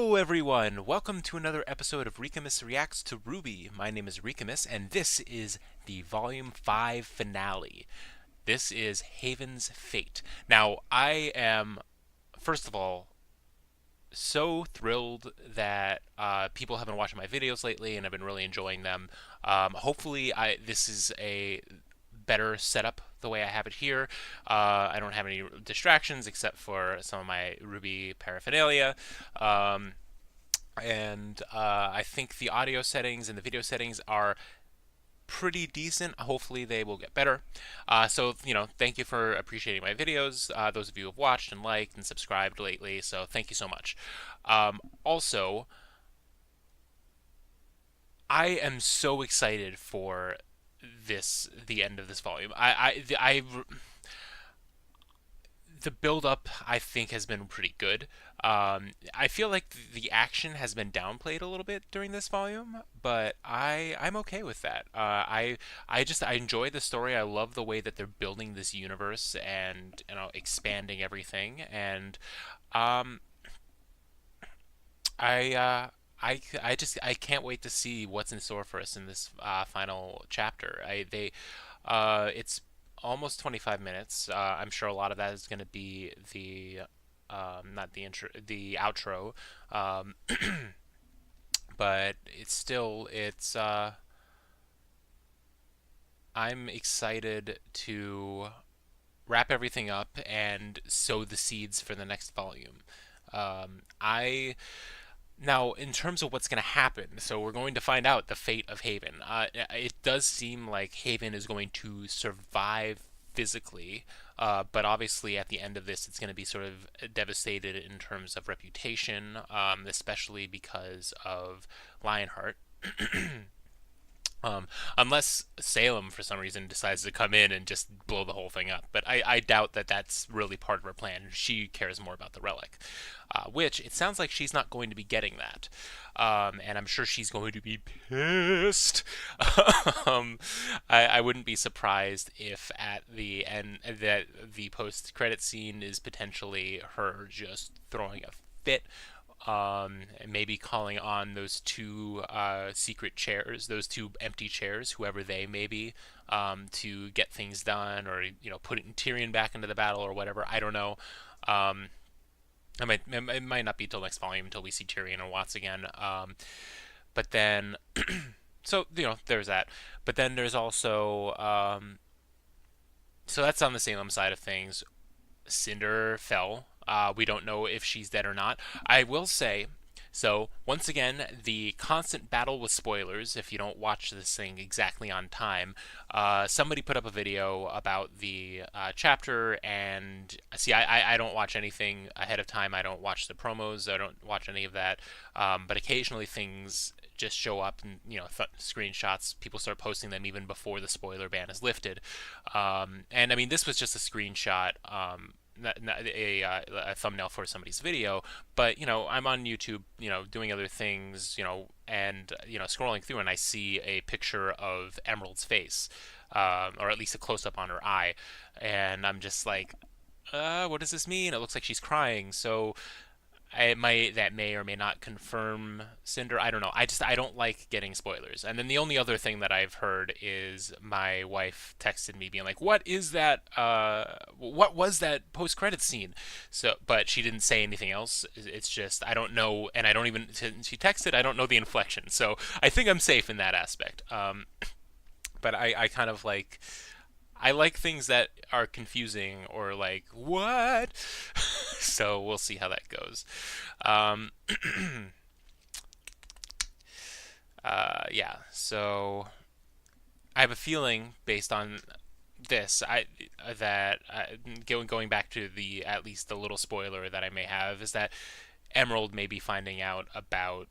Hello everyone! Welcome to another episode of Ricamus Reacts to RWBY. My name is Ricamus and this is the Volume 5 finale. This is Haven's Fate. Now, I am, first of all, so thrilled that people have been watching my videos lately and I've been really enjoying them. Hopefully this is a better setup the way I have it here. I don't have any distractions except for some of my RWBY paraphernalia. And I think the audio settings and the video settings are pretty decent. Hopefully they will get better. Thank you for appreciating my videos. Those of you who have watched and liked and subscribed lately, so thank you so much. Also, I am so excited for the end of this volume. The build up I think has been pretty good. I feel like the action has been downplayed a little bit during this volume, but I'm okay with that. I enjoy the story. I love the way that they're building this universe and expanding everything. And um, I I can't wait to see what's in store for us in this final chapter. It's almost 25 minutes. I'm sure a lot of that is going to be the not the intro, the outro. Um, but it's I'm excited to wrap everything up and sow the seeds for the next volume. I Now, in terms of what's going to happen, so we're going to find out the fate of Haven. It does seem like Haven is going to survive physically, but obviously at the end of this, it's going to be sort of devastated in terms of reputation, especially because of Lionheart. Unless Salem, for some reason, decides to come in and just blow the whole thing up. But I doubt that that's really part of her plan. She cares more about the relic, which it sounds like she's not going to be getting that. And I'm sure she's going to be pissed. I wouldn't be surprised if at the end that the post-credit scene is potentially her just throwing a fit, maybe calling on those two secret chairs, those two empty chairs, whoever they may be, to get things done, or putting Tyrion back into the battle or whatever. I don't know. It might not be till next volume until we see Tyrion and Watts again. But then, so there's that. But then there's also so that's on the Salem side of things. Cinder fell. We don't know if she's dead or not. I will say, so once again, the constant battle with spoilers. If you don't watch this thing exactly on time, somebody put up a video about the chapter, and see, I don't watch anything ahead of time. I don't watch the promos. I don't watch any of that. But occasionally things just show up, and screenshots. People start posting them even before the spoiler ban is lifted. And I mean, this was just a screenshot. Not a thumbnail for somebody's video, but I'm on YouTube, doing other things, and scrolling through, and I see a picture of Emerald's face, or at least a close up on her eye, and I'm just like, what does this mean? It looks like she's crying. So that may or may not confirm Cinder. I don't know. I don't like getting spoilers. And then the only other thing that I've heard is my wife texted me being like, "What is that? What was that post-credit scene?" So, but she didn't say anything else. It's just I don't know, and I don't even. She texted, I don't know the inflection. So I think I'm safe in that aspect. But I kind of like. I like things that are confusing or like, what? So we'll see how that goes. Um, yeah, so I have a feeling based on this, going back to the at least the little spoiler that I may have is that Emerald may be finding out about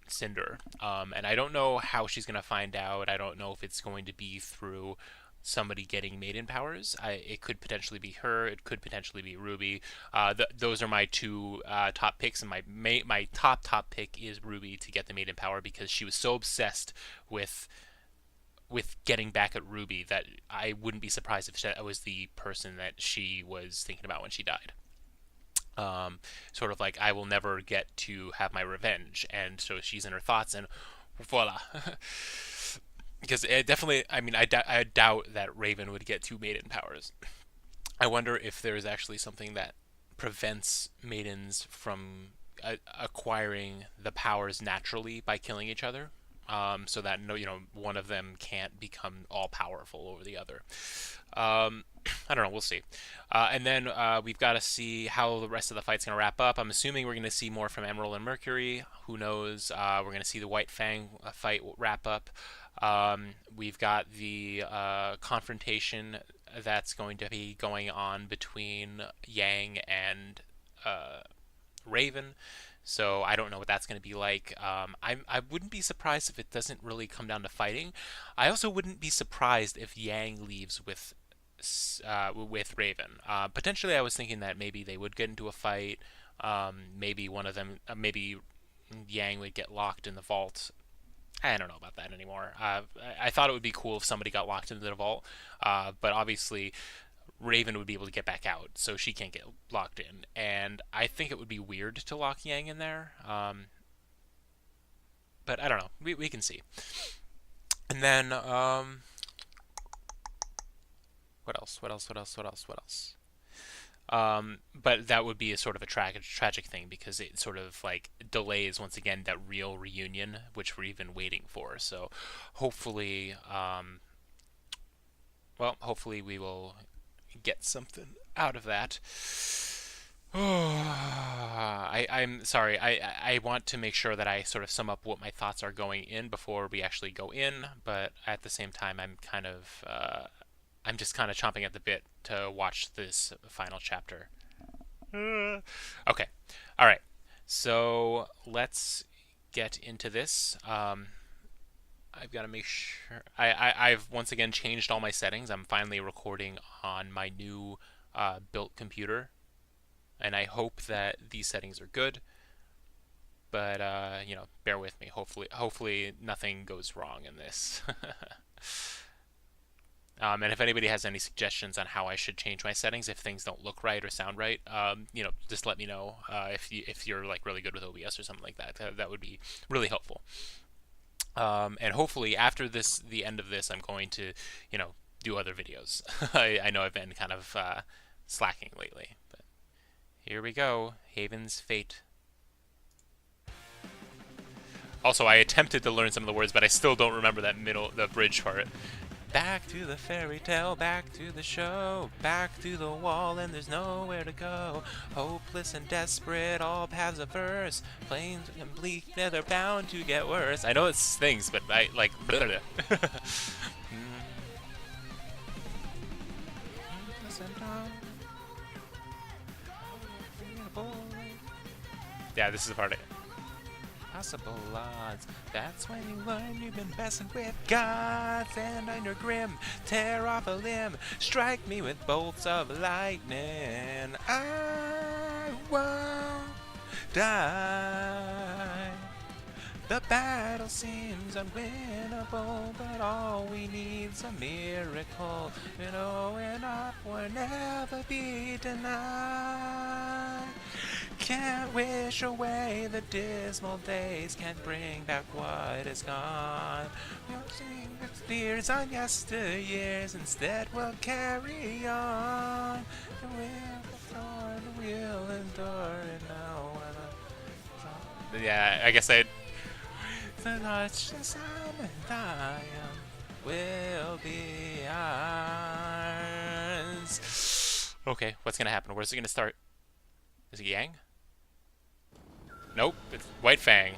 Cinder, and I don't know how she's gonna find out. I don't know if it's going to be through somebody getting maiden powers. It could potentially be her. It could potentially be RWBY. Those are my two top picks, and my top pick is RWBY to get the maiden power because she was so obsessed with getting back at RWBY that I wouldn't be surprised if that was the person that she was thinking about when she died. Sort of like I will never get to have my revenge, and so she's in her thoughts, and voila. Because it definitely, I mean, I doubt that Raven would get two maiden powers. I wonder if there is actually something that prevents maidens from acquiring the powers naturally by killing each other, so that no, one of them can't become all powerful over the other. Um, I don't know. We'll see. And then we've got to see how the rest of the fight's going to wrap up. I'm assuming we're going to see more from Emerald and Mercury. Who knows? We're going to see the White Fang fight wrap up. We've got the confrontation that's going to be going on between Yang and Raven. So I don't know what that's going to be like. I wouldn't be surprised if it doesn't really come down to fighting. I also wouldn't be surprised if Yang leaves with Raven. Potentially, I was thinking that maybe they would get into a fight. Maybe one of them, maybe Yang would get locked in the vault. I don't know about that anymore. I thought it would be cool if somebody got locked into the vault, but obviously Raven would be able to get back out, so she can't get locked in. And I think it would be weird to lock Yang in there, but I don't know. We can see. And then what else? What else? What else? What else? What else? But that would be a sort of a tragic thing because it sort of like delays once again that real reunion which we've been waiting for. So hopefully, hopefully we will get something out of that. I'm sorry. I want to make sure that I sort of sum up what my thoughts are going in before we actually go in, but at the same time, I'm just kind of chomping at the bit to watch this final chapter. Okay. All right. So let's get into this. I've got to make sure. I've once again changed all my settings. I'm finally recording on my new built computer, and I hope that these settings are good. But bear with me. Hopefully nothing goes wrong in this. And if anybody has any suggestions on how I should change my settings if things don't look right or sound right, just let me know. If you're like really good with OBS or something like that, that would be really helpful. And hopefully after the end of this, I'm going to, do other videos. I know I've been kind of slacking lately, but here we go. Haven's Fate. Also, I attempted to learn some of the words, but I still don't remember the bridge part. Back to the fairy tale, back to the show, back to the wall and there's nowhere to go. Hopeless and desperate, all paths averse, plain and bleak, they're bound to get worse. I know it's things, but I like... Yeah, this is the part possible odds. That's when you learn you've been messing with gods, and on your grim, tear off a limb, strike me with bolts of lightning. I won't die. The battle seems unwinnable, but all we need's a miracle. And up will never be denied. Can't wish away the dismal days, can't bring back what is gone. We'll sing with tears on yesteryears, instead we'll carry on. We'll endure it now. Yeah, I guess I'd... The notch, the sun and I will be ours. Okay, what's gonna happen? Where's it gonna start? Is it Yang? Nope, it's White Fang.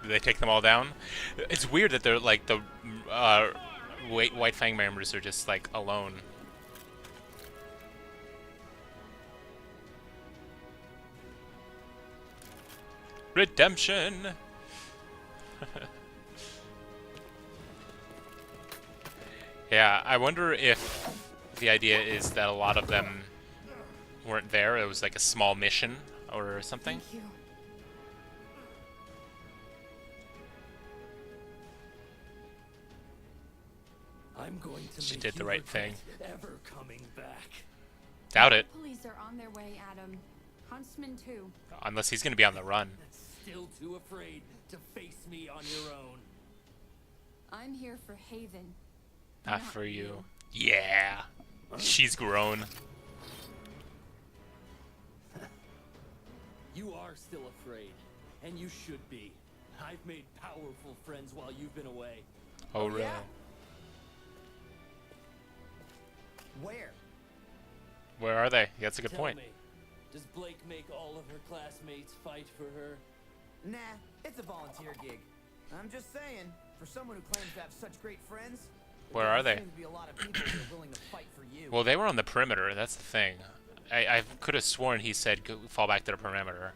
Do they take them all down? It's weird that they're like the White Fang members are just like alone. Redemption. Yeah, I wonder if the idea is that a lot of them weren't there. It was like a small mission or something. Thank you. I'm going to She make did the you right thing. regret ever coming back. Doubt it. Police are on their way, Adam. Huntsman too. Unless he's gonna be on the run. Still too afraid to face me on your own. I'm here for Haven. Not for you. Yeah. She's grown. You are still afraid, and you should be. I've made powerful friends while you've been away. Oh, really? Yeah? Where? Where are they? That's a good Tell point. me, does Blake make all of her classmates fight for her? Nah, it's a volunteer gig. I'm just saying, for someone who claims to have such great friends, Where are they? there seem to be a lot of people who are willing to fight for you. Well, they were on the perimeter. That's the thing. I could have sworn he said go fall back to the perimeter.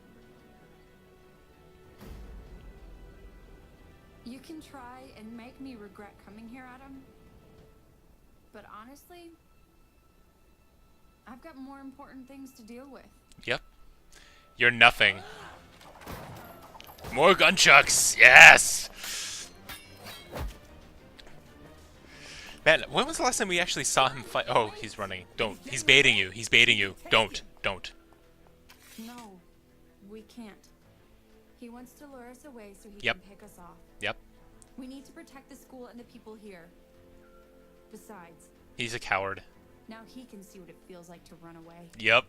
You can try and make me regret coming here, Adam. But honestly, I've got more important things to deal with. Yep. You're nothing. More gunchucks. Yes. Man, when was the last time we actually saw him fight? Oh, he's running. Don't. He's baiting you. He's baiting you. Don't. Don't. No, we can't. He wants to lure us away so he Yep. can pick us off. Yep. We need to protect the school and the people here. Besides, He's a coward. now he can see what it feels like to run away. Yep.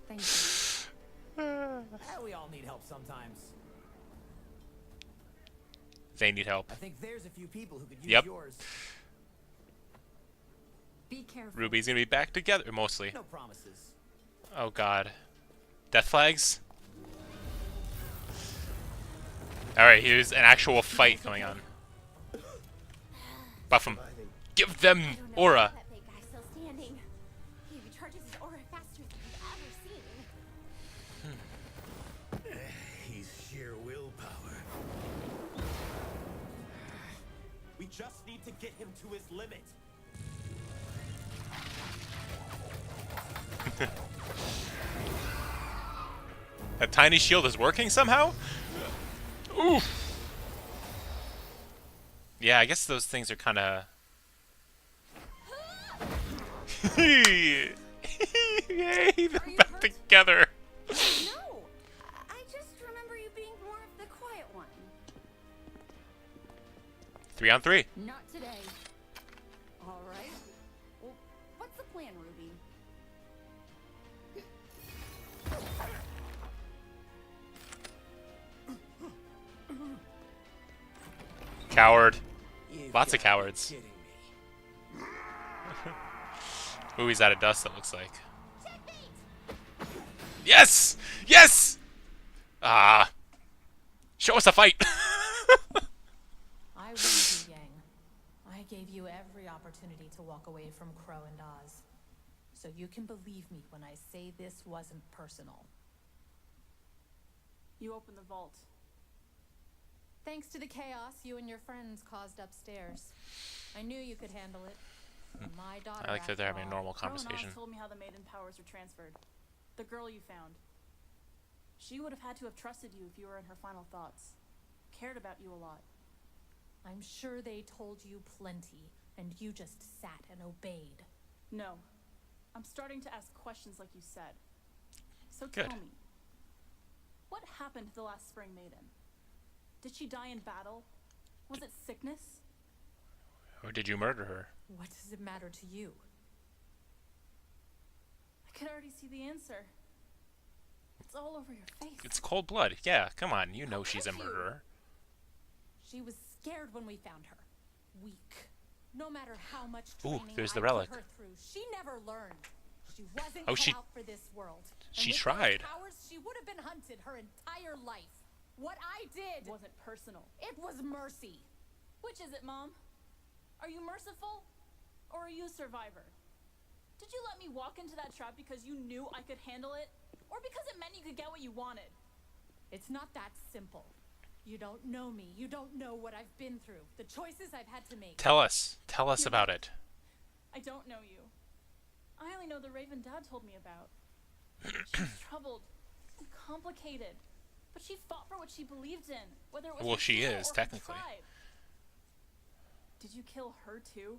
Thank you. We all need help sometimes. They need help. I think there's a few people who could use Yep. yours. Be careful. Ruby's gonna be back together, mostly. No promises. Oh god. Death flags? Alright, here's an actual fight going on. Buff him. Give them aura. That big guy's still standing. He recharges his aura faster than I've ever seen. He's sheer willpower. We just need to get him to his limit. That tiny shield is working somehow? Oof. Yeah, I guess those things are kind of... Yay, they're back together. No! I just remember you being more of the quiet one. 3 on 3. Not today. All right. Well, what's the plan, Ruby? Coward. You've Lots of gotta be cowards. kidding me. Ooh, he's out of dust, it looks like. Yes! Yes! Ah. Show us a fight! I warned you, Yang. I gave you every opportunity to walk away from Crow and Oz. So you can believe me when I say this wasn't personal. You opened the vault. Thanks to the chaos you and your friends caused upstairs. I knew you could handle it. My daughter, I like that they're having a after all. normal Crow and conversation. Oz told me how the maiden powers were transferred. The girl you found. She would have had to have trusted you if you were in her final thoughts. Cared about you a lot. I'm sure they told you plenty, and you just sat and obeyed. No. I'm starting to ask questions like you said. So Good. tell me. What happened to the last Spring Maiden? Did she die in battle? Was it sickness? Or did you murder her? What does it matter to you? I could already see the answer. It's all over your face. It's cold blood. Yeah, come on. You know she's a murderer. She was scared when we found her. Weak. No matter how much Ooh, training there's I the put relic. her through, she never learned. She wasn't Oh, cut she- out for this world. she And with tried. those powers, she would have been hunted her entire life. What I did It wasn't personal. it was mercy. Which is it, Mom? Are you merciful? Or are you a survivor? Did you let me walk into that trap because you knew I could handle it? Or because it meant you could get what you wanted? It's not that simple. You don't know me. You don't know what I've been through. The choices I've had to make. Tell us. Tell us You're about right. it. I don't know you. I only know the Raven Dad told me about. She's troubled and complicated. But she fought for what she believed in, whether it was Well, her she people is, or her technically. tribe. Did you kill her too?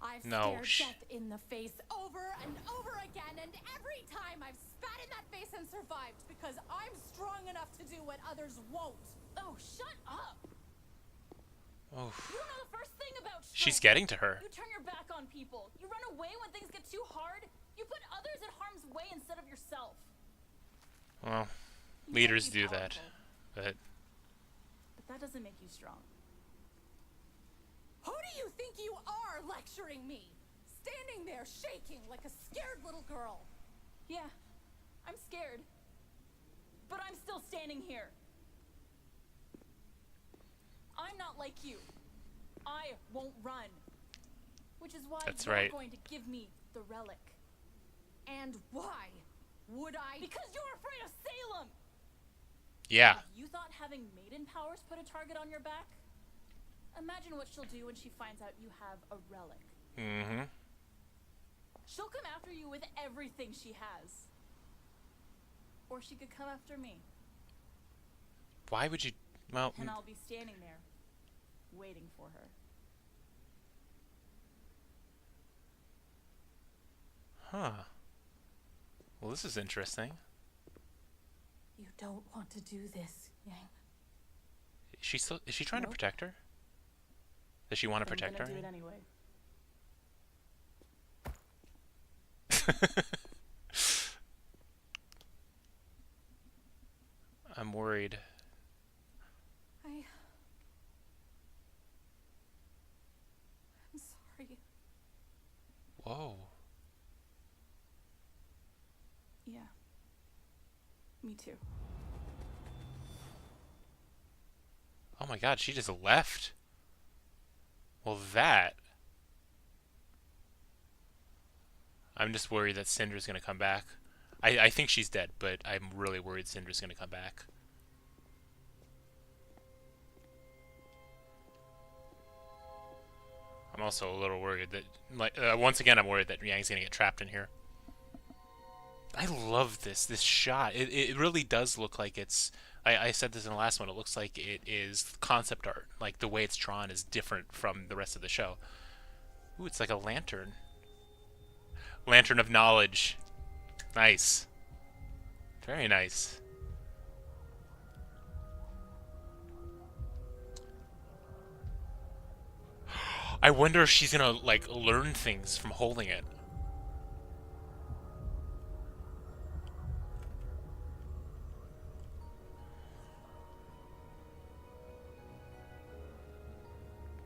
I've No, stared death in the face over and over again, and every time I've spat in that face and survived because I'm strong enough to do what others won't. Oh, shut up! Oh. You don't know the first thing about strength. She's getting to her. You turn your back on people. You run away when things get too hard. You put others in harm's way instead of yourself. Well, You leaders might be do that, powerful, but but that doesn't make you strong. Who do you think you are lecturing me? Standing there shaking like a scared little girl. Yeah, I'm scared. But I'm still standing here. I'm not like you. I won't run. Which is why That's you're right. going to give me the relic. And why would I? Because you're afraid of Salem! yeah. If you thought having maiden powers put a target on your back, imagine what she'll do when she finds out you have a relic. Mm-hmm. She'll come after you with everything she has. Or she could come after me. Why would you? Well, And I'll be standing there, waiting for her. huh. Well, this is interesting. You don't want to do this, Yang. Is she trying to Nope. protect her? Does she want to But I'm protect her? gonna do it anyway. I'm worried. I'm sorry. Whoa. Yeah. Me too. Oh my god, she just left. Well, that. I'm just worried that Cinder's gonna come back. I think she's dead, but I'm really worried Cinder's gonna come back. I'm also a little worried that, like, once again, I'm worried that Yang's gonna get trapped in here. I love this shot. It really does look like it's. I said this in the last one. It looks like it is concept art. Like the way it's drawn is different from the rest of the show. Ooh, it's like a lantern. Lantern of knowledge. Nice. Very nice. I wonder if she's gonna like learn things from holding it.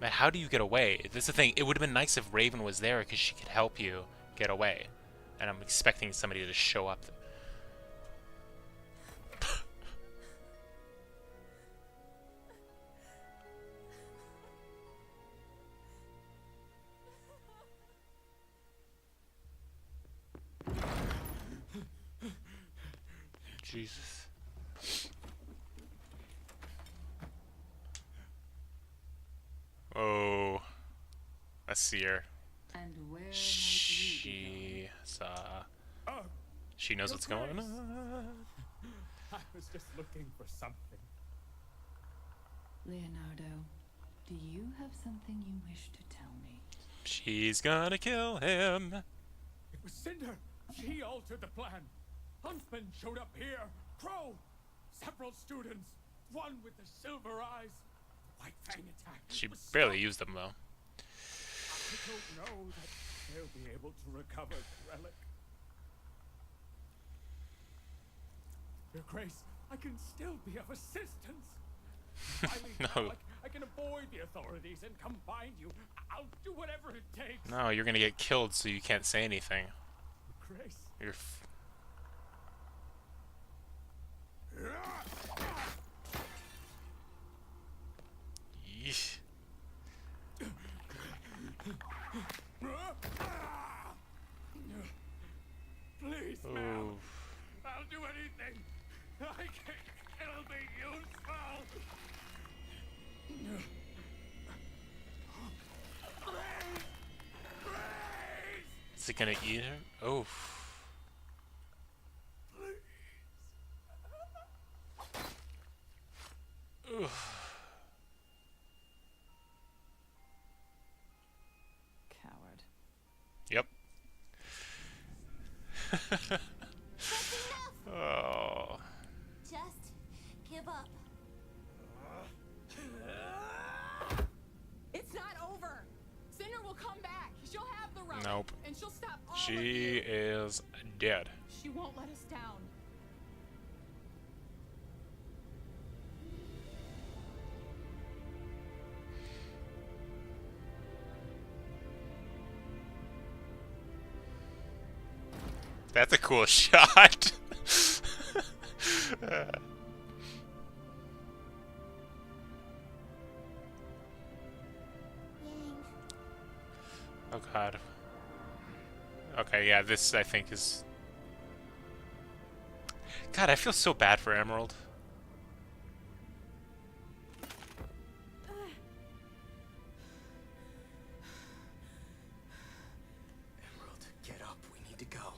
Man, how do you get away? This is the thing. It would have been nice if Raven was there because she could help you get away. And I'm expecting somebody to show up. Jesus. Oh, I see her. And where might we She saw. She knows what's going on. I was just looking for something. Leonardo, do you have something you wish to tell me? She's gonna kill him. It was Cinder. She altered the plan. Huntsman showed up here. Crow. Several students. One with the silver eyes. White Fang attack. She was barely stopped. used them though. I don't know that they'll be able to recover the relic. Your Grace, I can still be of assistance. Finally, No. I can avoid the authorities and come find you. I'll do whatever it takes. No, you're gonna get killed, so you can't say anything. Your Grace. You're. Yeesh. Please, ma'am. Ooh. I'll do anything. I can still be useful. Please. Please. Is it gonna eat her? Oh. Ugh. Coward. That's enough! Oh. Just give up. It's not over. Cinder will come back. She'll have the relic. Nope. And she'll stop all of She you. is dead. She won't let us down. That's a cool shot. Oh god. Okay, yeah, this I think is... God, I feel so bad for Emerald. Emerald, get up. We need to go.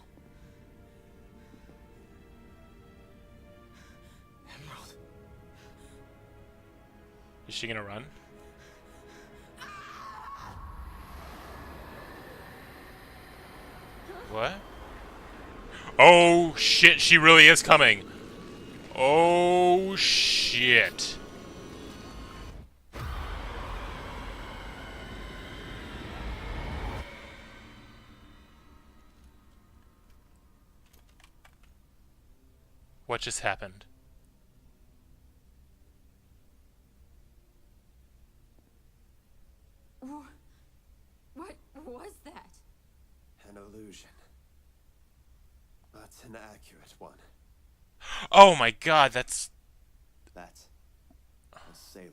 Emerald. Is she gonna run? What? Oh shit, she really is coming. Oh shit. What just happened? What was that? An illusion. But an accurate one. Oh my god, that's... That was Salem.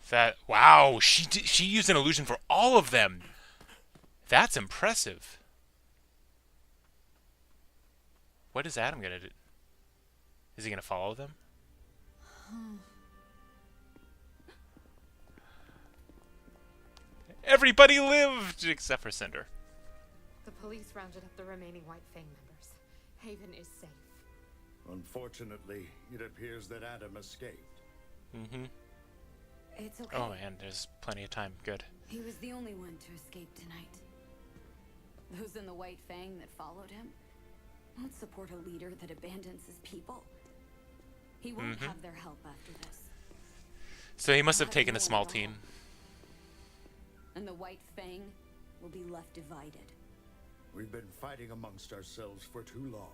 That... Wow, she used an illusion for all of them. That's impressive. What is Adam gonna do? Is he gonna follow them? Everybody lived except for Cinder. The police rounded up the remaining White Fang members. Haven is safe. Unfortunately, it appears that Adam escaped. Mm-hmm. It's okay. Oh man, there's plenty of time. Good. He was the only one to escape tonight. Those in the White Fang that followed him won't support a leader that abandons his people. He won't have their help after this. So he must have Not taken a everyone small at all. team. And the White Fang will be left divided. We've been fighting amongst ourselves for too long.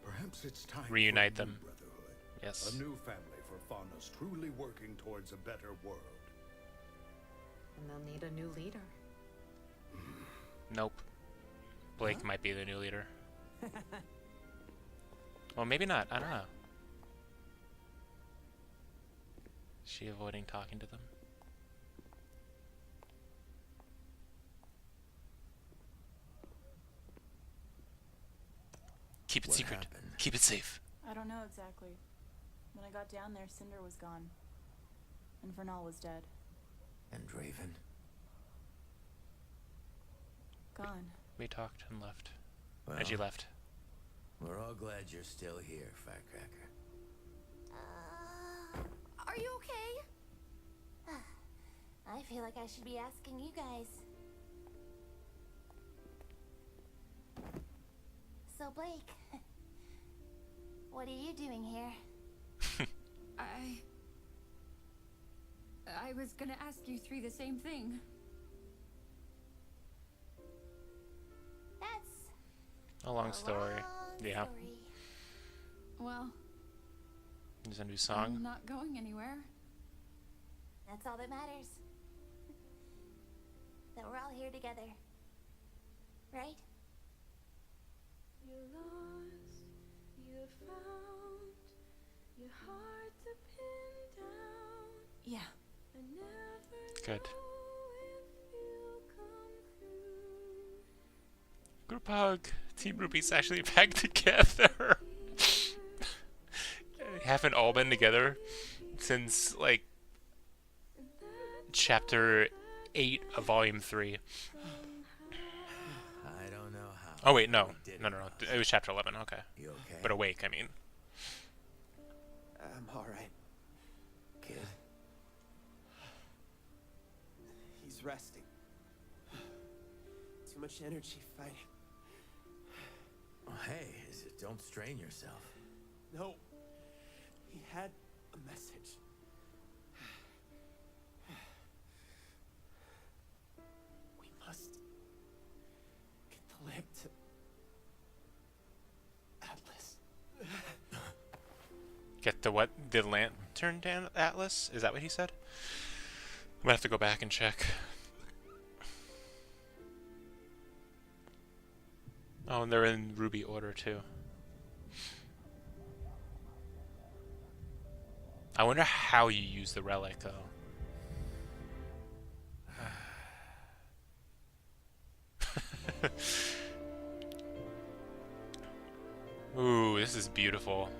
Perhaps it's time Reunite for a new them. brotherhood. Yes. A new family for Faunus, truly working towards a better world. And they'll need a new leader. Nope. Blake might be the new leader. Well, maybe not. I don't know. Is she avoiding talking to them? Keep it What secret. happened? Keep it safe. I don't know exactly. When I got down there, Cinder was gone. And Vernal was dead. And Raven. Gone. We talked and left. Well, And she left. we're all glad you're still here, Firecracker. Are you okay? I feel like I should be asking you guys. So, Blake, what are you doing here? I was gonna ask you three the same thing. That's A long story. long Yeah. story. Well, There's a new I'm song. not going anywhere. That's all that matters. That we're all here together. Right? You lost, you found, your heart to pin down. Yeah. I never Good. know if you'll come through. Group hug. Team RWBY's actually back together. Haven't all been together since like chapter 8 of volume 3. I don't know how. Oh wait, no. we did No. It was chapter 11. Okay. You okay? But awake, I mean. I'm alright. Kid, He's resting. much energy fighting. Oh, hey, don't strain yourself. No. He had a message. We must get the lamp to Atlas. Get the what? The lantern to Atlas? Is that what he said? I'm gonna have to go back and check. Oh, and they're in ruby order too. I wonder how you use the relic though. Ooh, this is beautiful.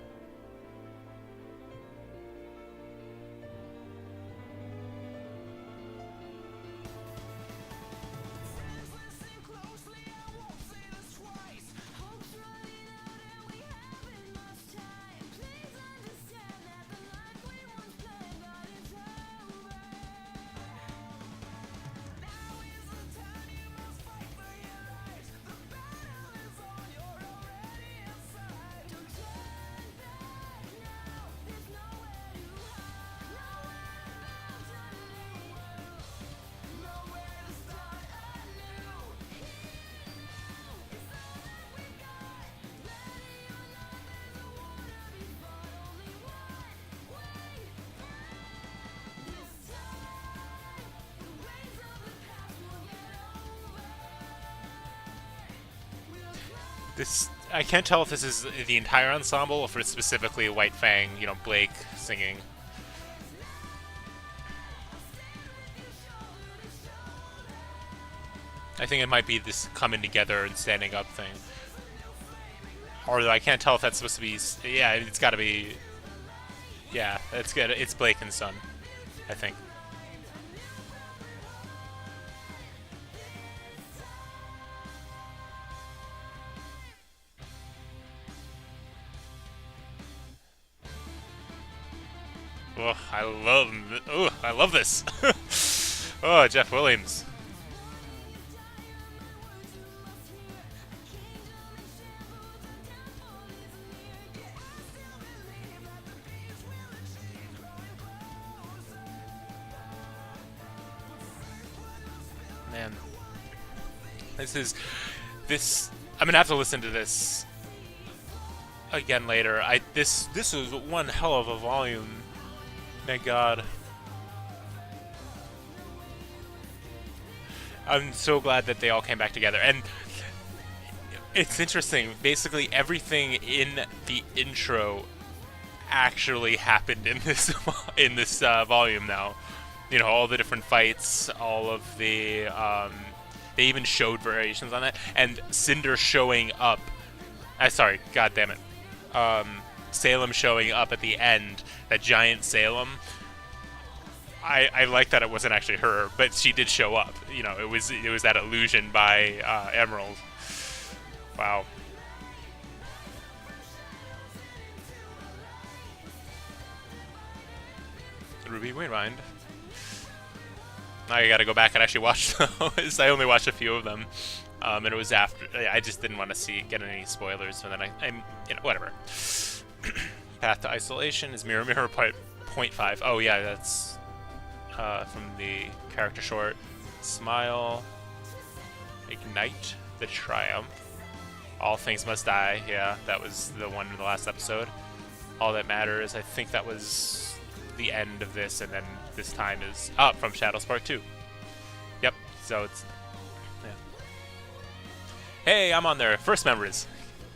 This, I can't tell if this is the entire ensemble or if it's specifically White Fang, you know, Blake singing. I think it might be this coming together and standing up thing. Or I can't tell if that's supposed to be, yeah, it's gotta be, yeah, it's good. It's Blake and Son, I think. Oh, I love this. Oh, Jeff Williams. Man, this. I'm gonna have to listen to this again later. This is one hell of a volume. My God. I'm so glad that they all came back together. And it's interesting. Basically, everything in the intro actually happened in this volume now. You know, all the different fights, all of the they even showed variations on that. And Cinder showing up. Sorry, God damn it. Salem showing up at the end, that giant Salem. I like that it wasn't actually her, but she did show up. You know, it was that illusion by Emerald. Wow. RWBY Rewind. I gotta go back and actually watch those. I only watched a few of them, and it was after. I just didn't want to get any spoilers, so then I'm you know, whatever. Path to Isolation is Mirror Mirror Part 0.5. Oh yeah, that's from the character short. Smile. Ignite the Triumph. All Things Must Die. Yeah, that was the one in the last episode. All That Matters. I think that was the end of this, and then this time is up from Shadows Part 2. Yep. So it's yeah. Hey, I'm on there. First memories.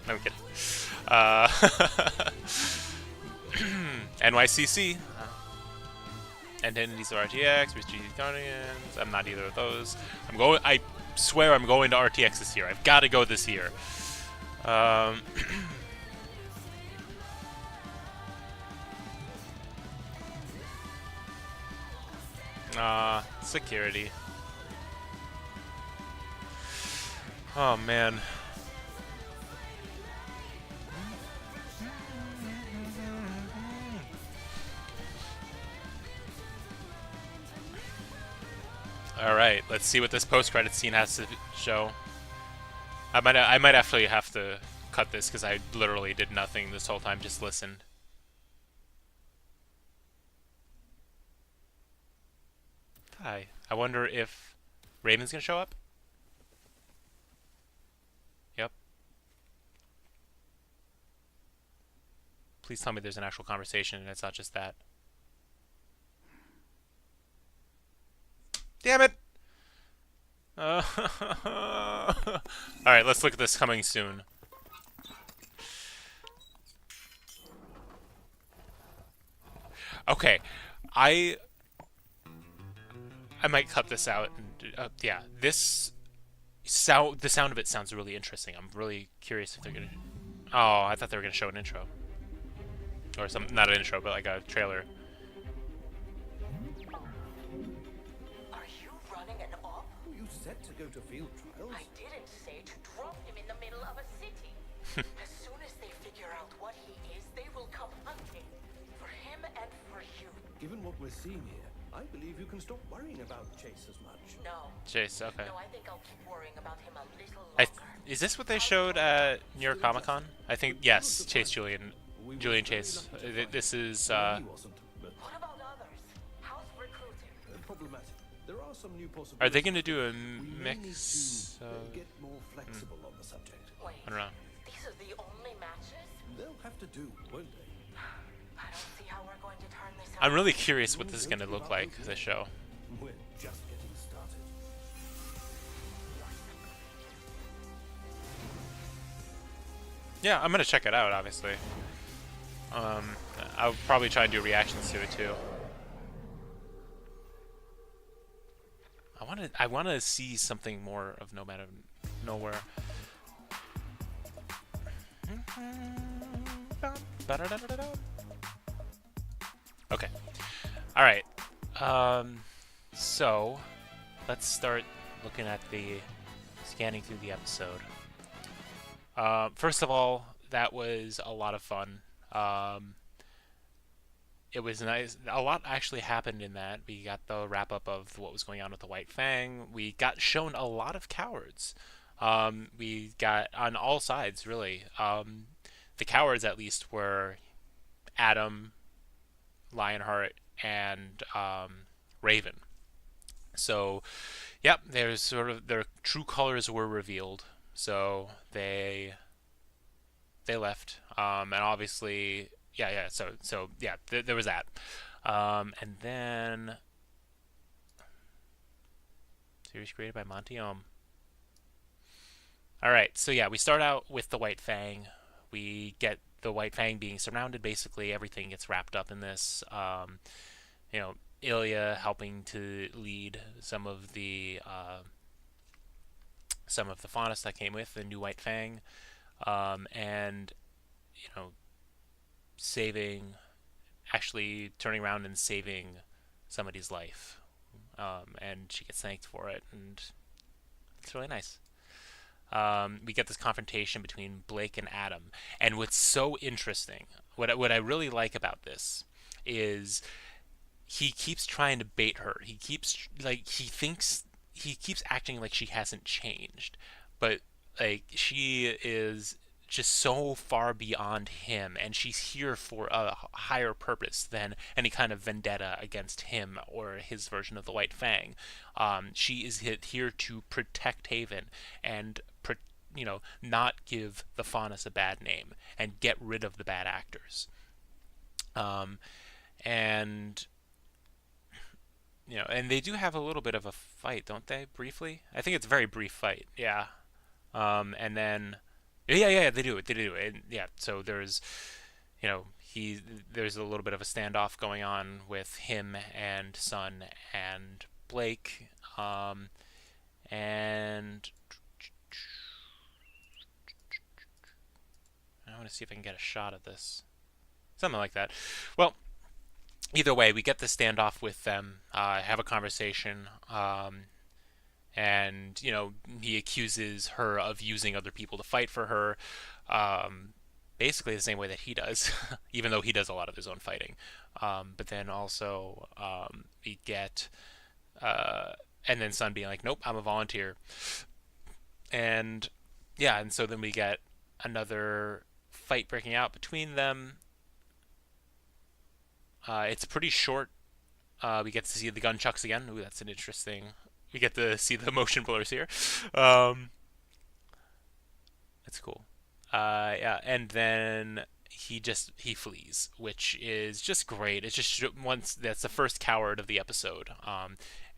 No, I'm kidding. NYCC. Identities of RTX, Rooster Teeth Guardians. I'm not either of those. I swear I'm going to RTX this year. I've got to go this year. Security. Oh man. Alright, let's see what this post-credit scene has to show. I might actually have to cut this because I literally did nothing this whole time, just listened. Hi. I wonder if Raven's gonna show up? Yep. Please tell me there's an actual conversation and it's not just that. Damn it! Alright, let's look at this coming soon. Okay, I might cut this out. And, yeah, this the sound of it sounds really interesting. I'm really curious if they're gonna. Oh, I thought they were gonna show an intro, or some not an intro, but like a trailer. Are you running an op? You set to go to field trials? I didn't say to drop him in the middle of a city. As soon as they figure out what he is, they will come hunting for him and for you. Given what we're seeing here, I believe you can stop worrying about Chase as much. No. Chase, okay. No, I think I'll keep worrying about him a little longer. Is this what they showed at New York Comic Con? I think yes. Chase Julian Chase. This is. What about others? How's recruiting? Problematic. There are some new possibilities. Are they going to do a mix? Get more flexible on the subject. Wait, I don't know. these are the only matches? They'll have to do, won't they? I don't see how we're going to turn this I'm around. really curious what this is going to look like, this show. We're just getting started. Yeah, I'm going to check it out, obviously. I'll probably try and do reactions to it, too. I want to see something more of No Man of Nowhere. Okay. All right. So let's start looking at the scanning through the episode. First of all, that was a lot of fun. It was nice. A lot actually happened in that. We got the wrap up of what was going on with the White Fang. We got shown a lot of cowards. We got on all sides, really. The cowards, at least, were Adam, Lionheart, and Raven. So, yep, there's sort of their true colors were revealed. So they left, and obviously, yeah. So yeah, there was that, and then series created by Monty Ohm. All right, so yeah, we start out with the White Fang. We get the White Fang being surrounded. Basically, everything gets wrapped up in this. You know, Ilya helping to lead some of the faunus that came with the new White Fang, and you know, actually turning around and saving somebody's life, and she gets thanked for it, and it's really nice. We get this confrontation between Blake and Adam, and what's so interesting, what I really like about this is he keeps trying to bait her. He keeps acting like she hasn't changed, but like she is just so far beyond him, and she's here for a higher purpose than any kind of vendetta against him or his version of the White Fang. She is here to protect Haven and not give the faunus a bad name and get rid of the bad actors. And and they do have a little bit of a fight, don't they? Briefly, I think it's a very brief fight. Yeah. And then. Yeah, they do it. And yeah, so there's a little bit of a standoff going on with him and Sun and Blake, and I want to see if I can get a shot of this, something like that. Well, either way, we get the standoff with them, have a conversation, and he accuses her of using other people to fight for her, basically the same way that he does, even though he does a lot of his own fighting. But then also we get and then Sun being like, nope, I'm a volunteer. And yeah, and so then we get another fight breaking out between them. It's pretty short. We get to see the gunchucks again. Ooh, that's an interesting. We get to see the motion blurs here. Um, that's cool. Yeah, and then he flees, which is just great. It's just once that's the first coward of the episode.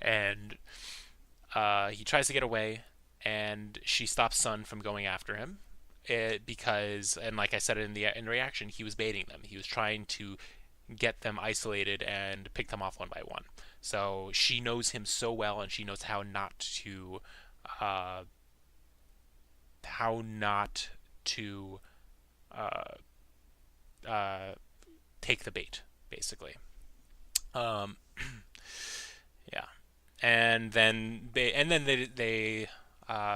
And he tries to get away, and she stops Sun from going after him. Because, and like I said in reaction, he was baiting them. He was trying to get them isolated and pick them off one by one. So she knows him so well, and she knows uh, how not to uh, uh, take the bait, basically. Um, yeah, and then they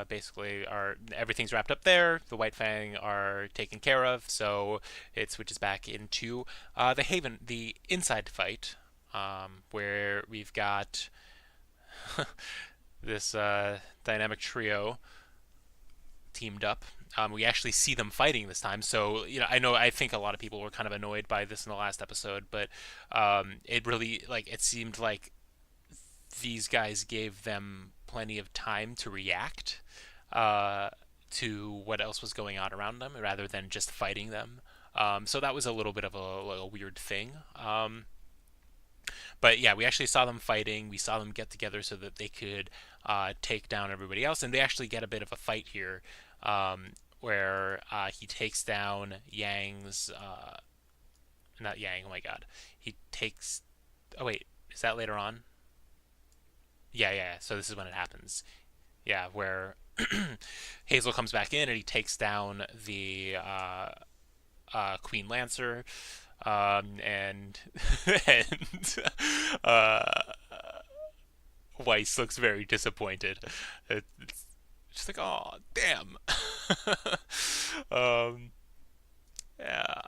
basically are everything's wrapped up there. The White Fang are taken care of, so it switches back into the Haven, the inside fight, where we've got this dynamic trio teamed up. We actually see them fighting this time, so I think a lot of people were kind of annoyed by this in the last episode, but it really it seemed like these guys gave them plenty of time to react to what else was going on around them rather than just fighting them. So that was a little bit of a weird thing. But yeah, we actually saw them fighting. We saw them get together so that they could take down everybody else. And they actually get a bit of a fight here where he takes down Yang's... not Yang, oh my god. He takes... Oh wait, is that later on? Yeah. So this is when it happens. Yeah, where Hazel comes back in and he takes down the Queen Lancer, and and Weiss looks very disappointed. It's just like, oh damn. Yeah.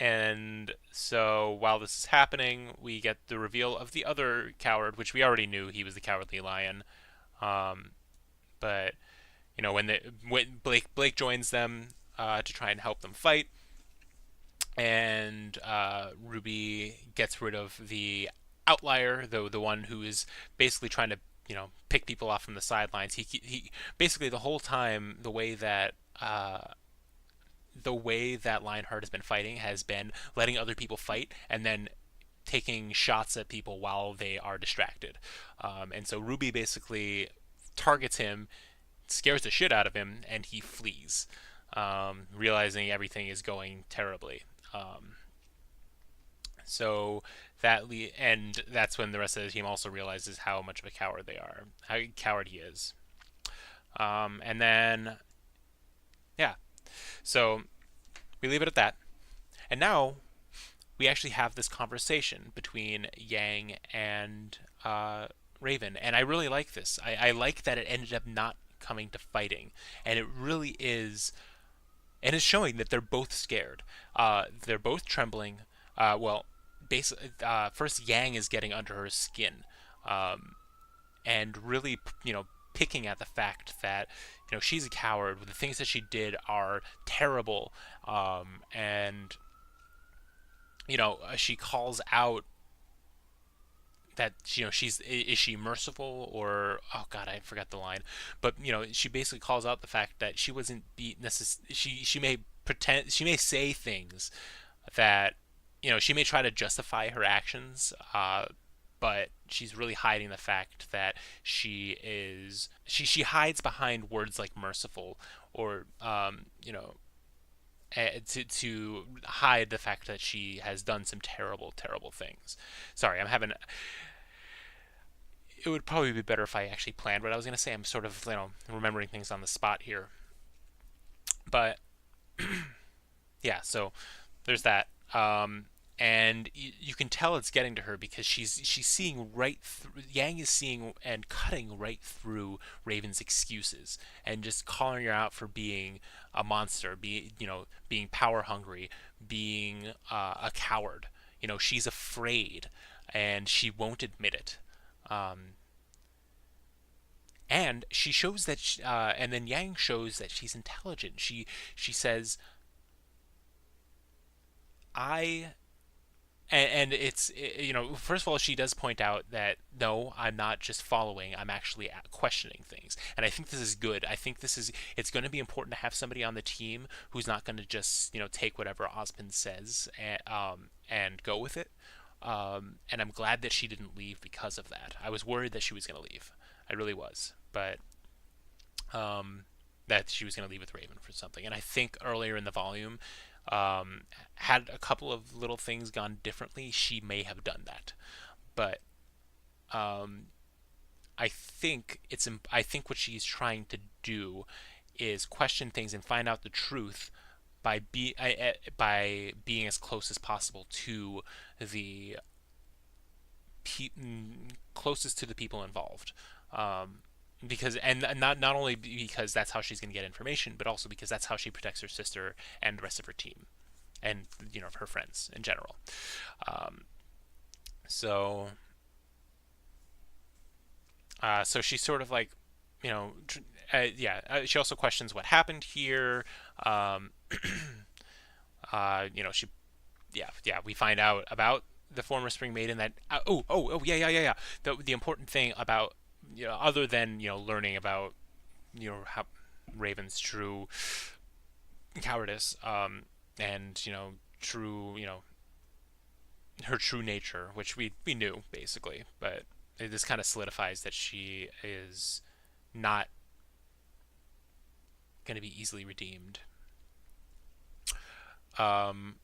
And so while this is happening, we get the reveal of the other coward, which we already knew he was the Cowardly Lion. But when Blake joins them to try and help them fight, and RWBY gets rid of the outlier, the one who is basically trying to pick people off from the sidelines. He basically the whole time the way that Lionheart has been fighting has been letting other people fight and then taking shots at people while they are distracted. And so RWBY basically targets him, scares the shit out of him, and he flees, realizing everything is going terribly. So and that's when the rest of the team also realizes how much of a coward they are, how coward he is. And then, yeah. So we leave it at that. And now we actually have this conversation between Yang and Raven. And I really like this. I like that it ended up not coming to fighting. And it really is... And it's showing that they're both scared. They're both trembling. Basically, first Yang is getting under her skin. And really, picking at the fact that she's a coward. The things that she did are terrible, and she calls out that is she merciful, or oh god, I forgot the line, but she basically calls out the fact that she wasn't she may pretend, she may say things that she may try to justify her actions, but she's really hiding the fact that she hides behind words like merciful, or to hide the fact that she has done some terrible things. Sorry, it would probably be better if I actually planned what I was going to say. I'm sort of remembering things on the spot here, but yeah, so there's that. And you can tell it's getting to her because she's seeing right through... Yang is seeing and cutting right through Raven's excuses and just calling her out for being a monster, being power hungry, being a coward. She's afraid and she won't admit it. And she shows that, and then Yang shows that she's intelligent. She says, I and it's, first of all, she does point out that no, I'm not just following, I'm actually questioning things. And I think this is good. I think it's going to be important to have somebody on the team who's not going to just take whatever Osmond says and go with it. And I'm glad that she didn't leave because of that. I was worried that she was going to leave. I really was. But that she was going to leave with Raven for something. And I think earlier in the volume, had a couple of little things gone differently, she may have done that. But I think what she's trying to do is question things and find out the truth by being as close as possible to the closest to the people involved. Because, and not only because that's how she's going to get information, but also because that's how she protects her sister and the rest of her team, and her friends in general. So she's sort of like, she also questions what happened here. We find out about the former Spring Maiden that the important thing about, other than learning about how Raven's true cowardice, and true her true nature, which we knew basically, but this kind of solidifies that she is not going to be easily redeemed. Hang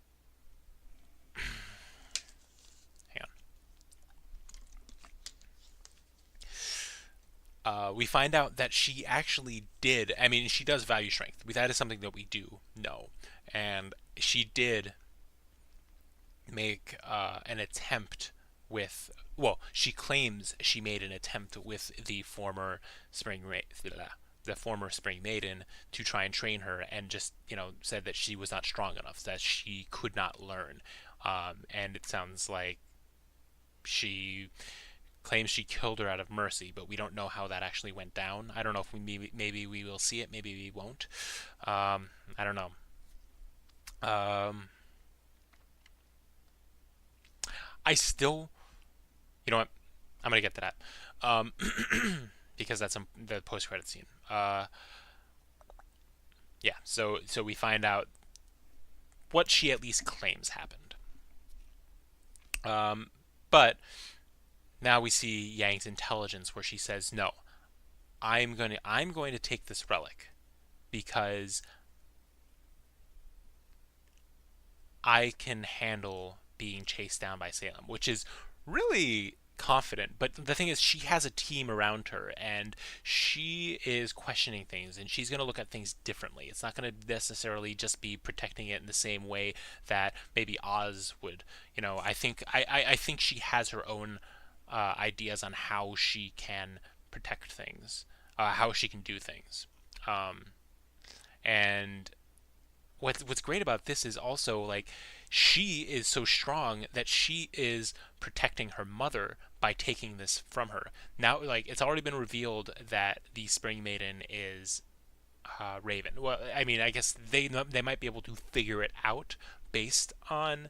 on. We find out that she actually did. I mean, she does value strength. That is something that we do know, and she did make an attempt with. Well, she claims she made an attempt with the former Spring Maiden to try and train her, and just said that she was not strong enough, that she could not learn, and it sounds like she claims she killed her out of mercy, but we don't know how that actually went down. I don't know if maybe we will see it, maybe we won't. I don't know. I still, you know what? I'm gonna get to that, because that's the post-credit scene. So we find out what she at least claims happened. But now we see Yang's intelligence, where she says, "No, I'm going to take this relic because I can handle being chased down by Salem," which is really confident. But the thing is, she has a team around her, and she is questioning things, and she's going to look at things differently. It's not going to necessarily just be protecting it in the same way that maybe Oz would. I think she has her own ideas on how she can protect things, how she can do things. And what's great about this is also, like, she is so strong that she is protecting her mother by taking this from her. Now, like, it's already been revealed that the Spring Maiden is Raven. Well, I mean, I guess they might be able to figure it out based on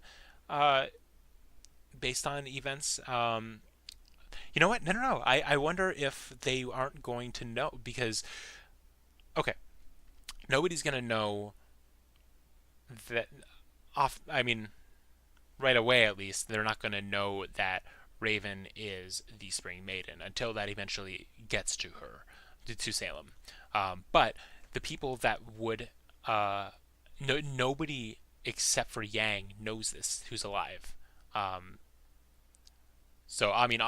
events. You know what? No. I wonder if they aren't going to know, because, okay, nobody's going to know that right away, at least, they're not going to know that Raven is the Spring Maiden until that eventually gets to her, to Salem. But the people that would, nobody except for Yang knows this, who's alive. So, I mean,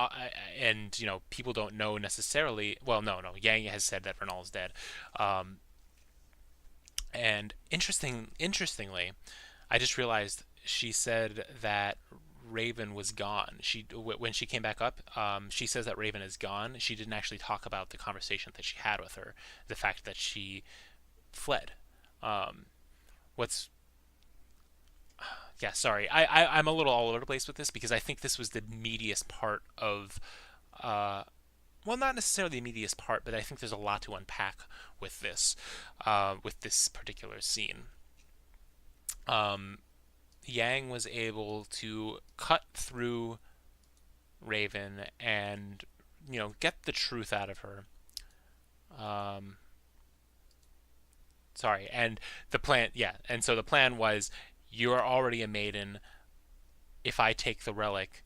and, people don't know necessarily. Well, no. Yang has said that Renal's dead. And interestingly, I just realized she said that Raven was gone. When she came back up, she says that Raven is gone. She didn't actually talk about the conversation that she had with her, the fact that she fled. I'm a little all over the place with this, because I think this was the meatiest part of well, not necessarily the meatiest part, but I think there's a lot to unpack with this particular scene. Yang was able to cut through Raven and, get the truth out of her. Sorry, and the plan, and so the plan was, you're already a maiden. If I take the relic,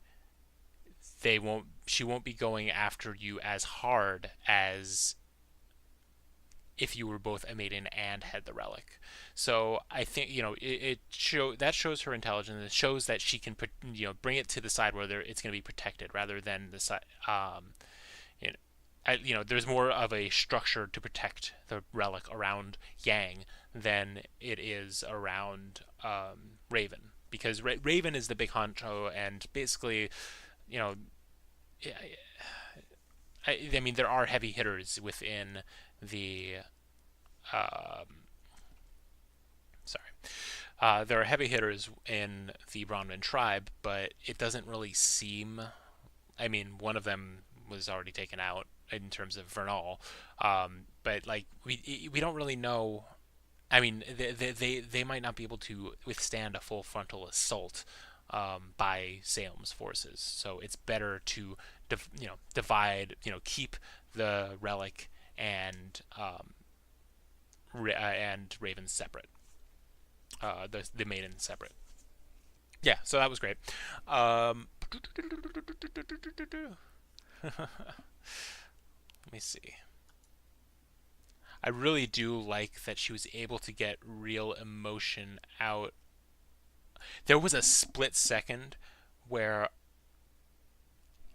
she won't be going after you as hard as if you were both a maiden and had the relic. So I think, that shows her intelligence. It shows that she can, bring it to the side where it's going to be protected, rather than the side. There's more of a structure to protect the relic around Yang than it is around Raven, because Raven is the big honcho, and basically, I mean, there are heavy hitters within the. There are heavy hitters in the Bronwyn tribe, but it doesn't really seem. I mean, one of them was already taken out in terms of Vernal, but like we don't really know. I mean, they might not be able to withstand a full frontal assault by Salem's forces. So it's better to divide, keep the relic and Raven separate, the maiden separate. Yeah, so that was great. Let me see. I really do like that she was able to get real emotion out. There was a split second where,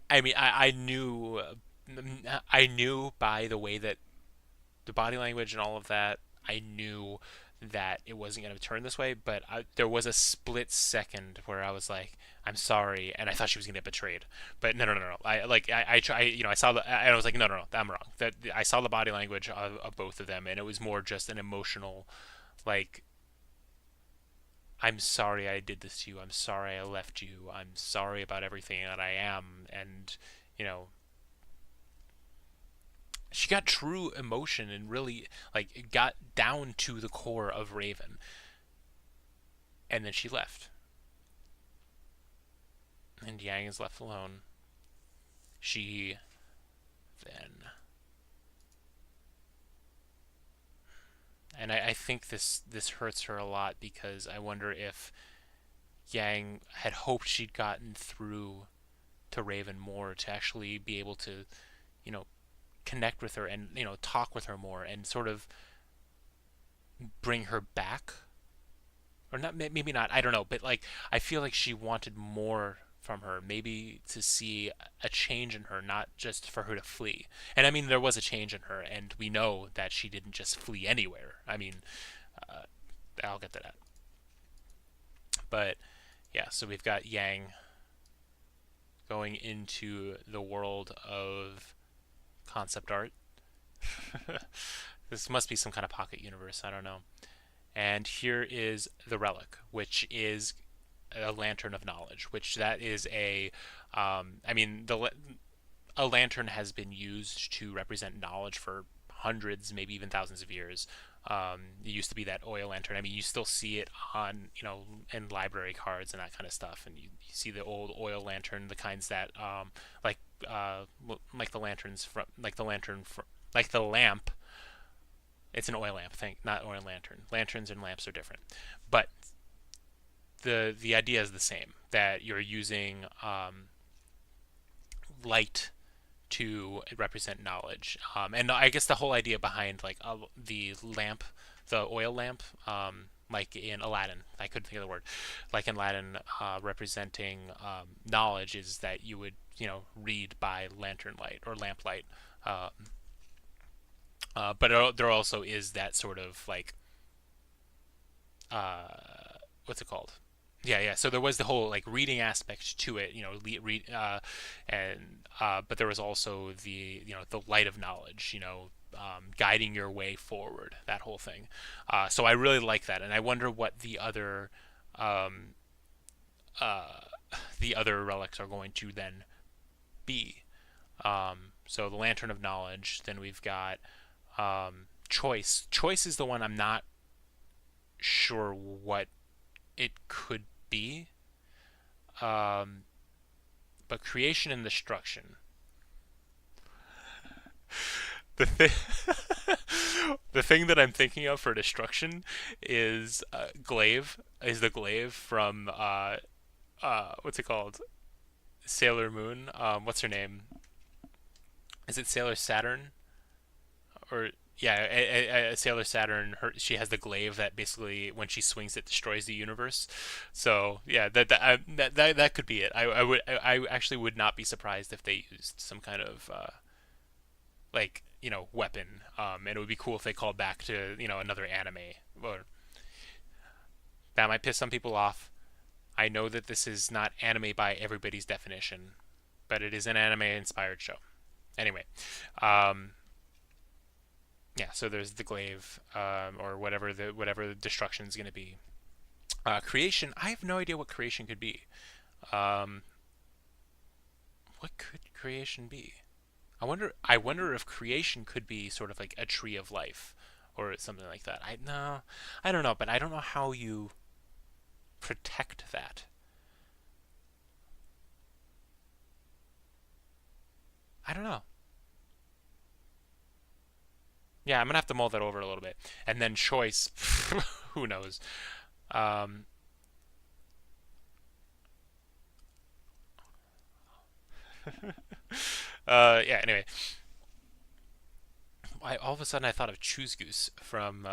I mean, I knew by the way that the body language and all of that, I knew that it wasn't going to turn this way, but there was a split second where I was like, I'm sorry, and I thought she was going to get betrayed. But no. I saw and I was like, no, I'm wrong. That I saw the body language of both of them, and it was more just an emotional, like, I'm sorry I did this to you. I'm sorry I left you. I'm sorry about everything that I am, and she got true emotion and really it got down to the core of Raven. And then she left. And Yang is left alone. She then... And I think this hurts her a lot, because I wonder if Yang had hoped she'd gotten through to Raven more to actually be able to, connect with her and talk with her more and sort of bring her back, or not, maybe not, I don't know, but I feel like she wanted more from her, maybe to see a change in her, not just for her to flee. And I mean, there was a change in her, and we know that she didn't just flee anywhere. I mean, I'll get to that. But yeah, so we've got Yang going into the world of concept art. This must be some kind of pocket universe, I don't know. And here is the relic, which is a lantern of knowledge, which that is a a lantern has been used to represent knowledge for hundreds, maybe even thousands of years. It used to be that oil lantern. I mean, you still see it on, in library cards and that kind of stuff. And you see the old oil lantern, the kinds that, like the lanterns from, like the lamp. It's an oil lamp thing, not oil lantern. Lanterns and lamps are different, but the idea is the same. That you're using light to represent knowledge, and I guess the whole idea behind the lamp, the oil lamp, like in Aladdin, I couldn't think of the word, like in Aladdin, representing knowledge, is that you would read by lantern light or lamp light, but there also is that sort of what's it called? Yeah. So there was the whole reading aspect to it, but there was also the the light of knowledge, guiding your way forward. That whole thing. So I really like that, and I wonder what the other relics are going to then be. So the Lantern of Knowledge. Then we've got Choice. Choice is the one I'm not sure what it could be. But Creation and Destruction. The thing, the thing that I'm thinking of for Destruction is Glaive. Is the Glaive from what's it called? Sailor Moon. What's her name? Is it Sailor Saturn? Or yeah, Sailor Saturn. She has the glaive that basically, when she swings, it destroys the universe. So yeah, that could be it. I actually would not be surprised if they used some kind of like, you know, weapon. And it would be cool if they called back to, you know, another anime. Or that might piss some people off. I know that this is not anime by everybody's definition, but it is an anime-inspired show. Anyway, yeah. So there's the glaive, or whatever the destruction is going to be. Creation. I have no idea what creation could be. What could creation be? I wonder if creation could be sort of like a tree of life, or something like that. I don't know, but I don't know how you protect that. I don't know. Yeah, I'm gonna have to mull that over a little bit. And then Choice, who knows? Yeah. Anyway, all of a sudden I thought of Choose Goose from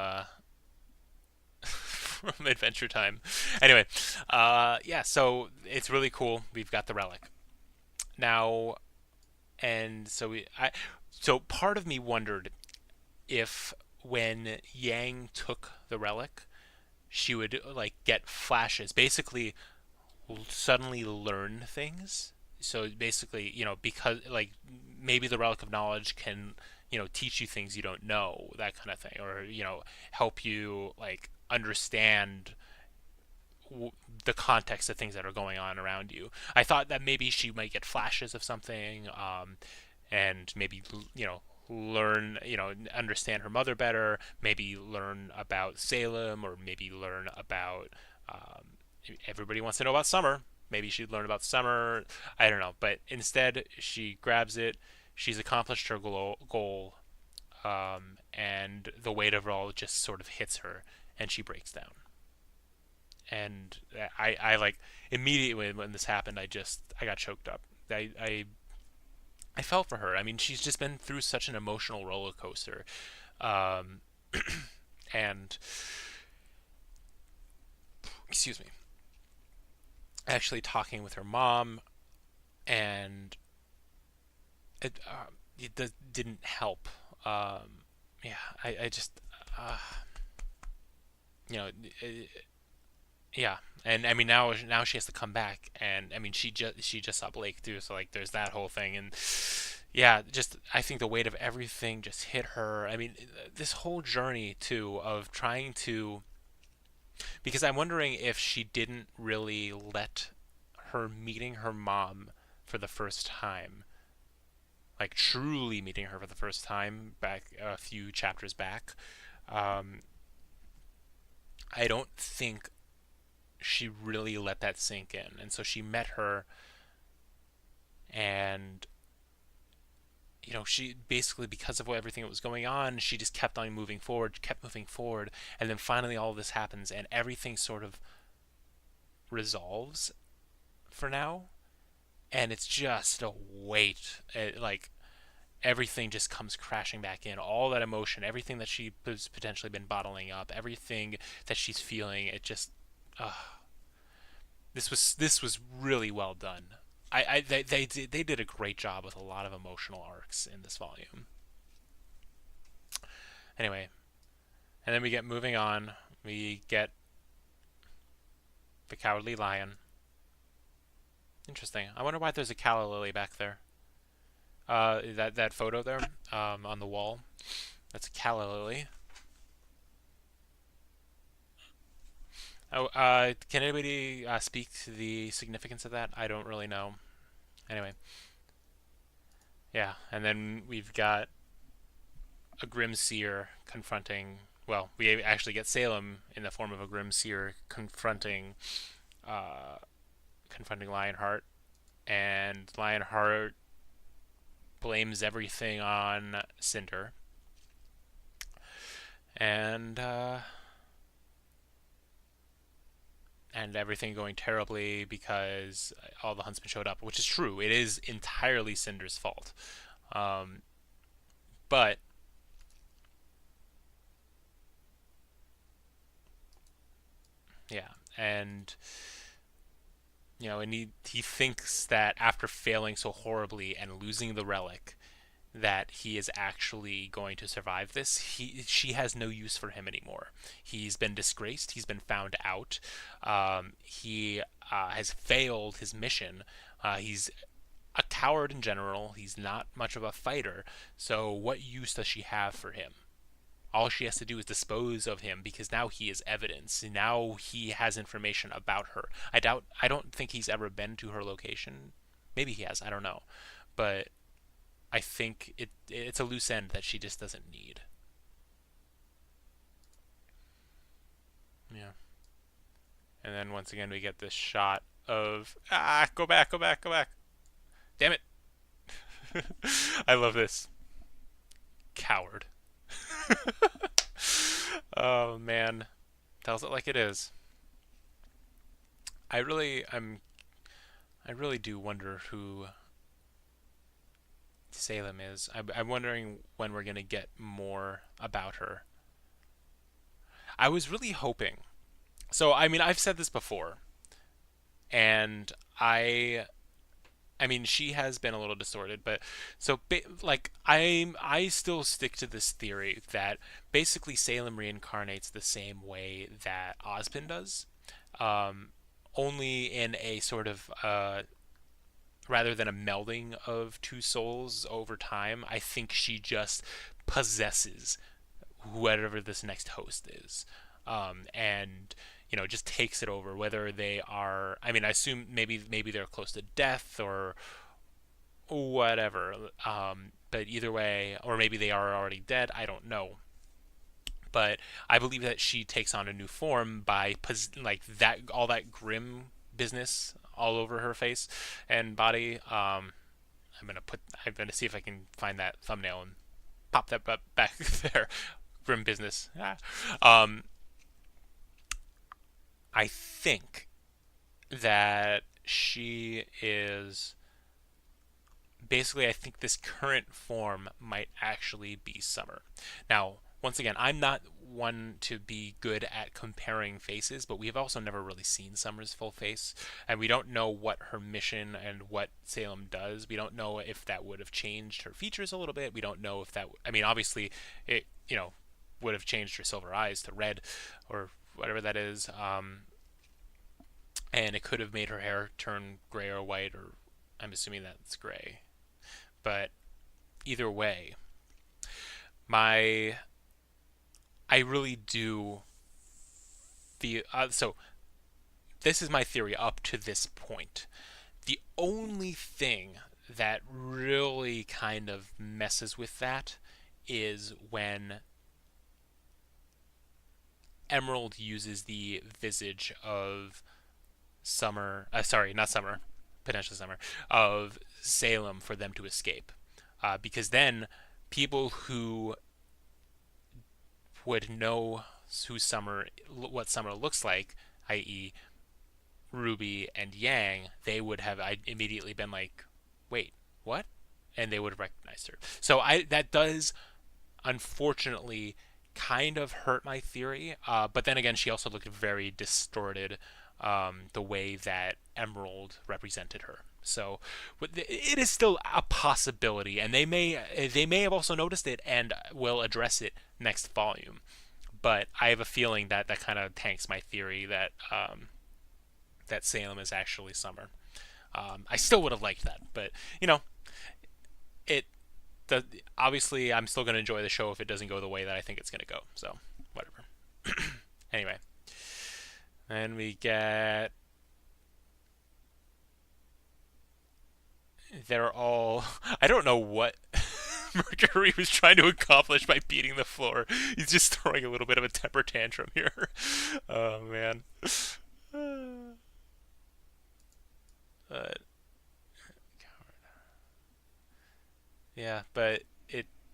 from Adventure Time. Anyway, yeah. So it's really cool. We've got the relic now, and so part of me wondered if when Yang took the relic, she would like get flashes, basically suddenly learn things. So basically, you know, because like maybe the relic of knowledge can, you know, teach you things you don't know, that kind of thing, or, you know, help you like understand the context of things that are going on around you. I thought that maybe she might get flashes of something, and maybe, you know, learn, you know, understand her mother better, maybe learn about Salem, or maybe learn about, everybody wants to know about Summer. Maybe she'd learn about Summer. I don't know. But instead, she grabs it. She's accomplished her goal, and the weight of it all just sort of hits her, and she breaks down. And I like, immediately when this happened, I got choked up. I felt for her. I mean, she's just been through such an emotional roller coaster, and excuse me. Actually, talking with her mom, and it didn't help. Yeah, I just, you know, yeah. And I mean, now she has to come back, and I mean, she just saw Blake too, so like there's that whole thing. And yeah, just I think the weight of everything just hit her. I mean, this whole journey too of trying to, because I'm wondering if she didn't really let her meeting her mom for the first time, like truly meeting her for the first time back a few chapters back, I don't think she really let that sink in. And so she met her, and, you know, she basically, because of everything that was going on, she just kept on moving forward, and then finally all of this happens, and everything sort of resolves for now, and it's just a weight. Like, everything just comes crashing back in. All that emotion, everything that she has potentially been bottling up, everything that she's feeling, it just, this was really well done. They did a great job with a lot of emotional arcs in this volume. Anyway, and then we get moving on. We get the Cowardly Lion. Interesting. I wonder why there's a calla lily back there. That photo there, on the wall. That's a calla lily. Oh, can anybody speak to the significance of that? I don't really know. Anyway. Yeah, and then we've got a Grim Seer confronting. Well, we actually get Salem in the form of a Grim Seer uh, confronting Lionheart, and Lionheart blames everything on Cinder, and everything going terribly because all the huntsmen showed up, which is true. It is entirely Cinder's fault. But yeah, and and he thinks that after failing so horribly and losing the relic, that he is actually going to survive this. She has no use for him anymore. He's been disgraced. He's been found out. He has failed his mission. He's a coward in general. He's not much of a fighter. So what use does she have for him? All she has to do is dispose of him, because now he is evidence. Now he has information about her. I don't think he's ever been to her location. Maybe he has. I don't know. But I think it's a loose end that she just doesn't need. Yeah. And then once again we get this shot of go back. Damn it. I love this. Coward. Oh man. Tells it like it is. I really do wonder who Salem is. I'm wondering when we're going to get more about her. I was really hoping. So, I mean, I've said this before. And I mean, she has been a little distorted, but so like I still stick to this theory that basically Salem reincarnates the same way that Ozpin does, only in a sort of rather than a melding of two souls over time. I think she just possesses whatever this next host is, and just takes it over, whether they are, I mean, I assume maybe they're close to death or whatever, but either way, or maybe they are already dead, I don't know. But I believe that she takes on a new form by like that, all that grim business all over her face and body. I'm gonna see if I can find that thumbnail and pop that back there. Grim business. I think that she is basically, I think this current form might actually be Summer. Now, once again, I'm not one to be good at comparing faces, but we've also never really seen Summer's full face, and we don't know what her mission and what Salem does. We don't know if that would have changed her features a little bit. We don't know if that, I mean, obviously it, would have changed her silver eyes to red or whatever that is, and it could have made her hair turn gray or white, or I'm assuming that's gray. But either way, I really do feel, so this is my theory up to this point. The only thing that really kind of messes with that is when Emerald uses the visage of Summer, not Summer, potentially Summer, of Salem for them to escape. Because then people who would know what Summer looks like, i.e. Ruby and Yang, they would have immediately been like, wait, what? And they would have recognized her. So that does, unfortunately, kind of hurt my theory. But then again, she also looked very distorted, the way that Emerald represented her. So it is still a possibility, and they may have also noticed it and will address it next volume. But I have a feeling that kind of tanks my theory that that Salem is actually Summer. I still would have liked that, but obviously I'm still going to enjoy the show if it doesn't go the way that I think it's going to go. So whatever. Anyway, then we get they're all... I don't know what Mercury was trying to accomplish by beating the floor. He's just throwing a little bit of a temper tantrum here. Oh, man. Yeah, but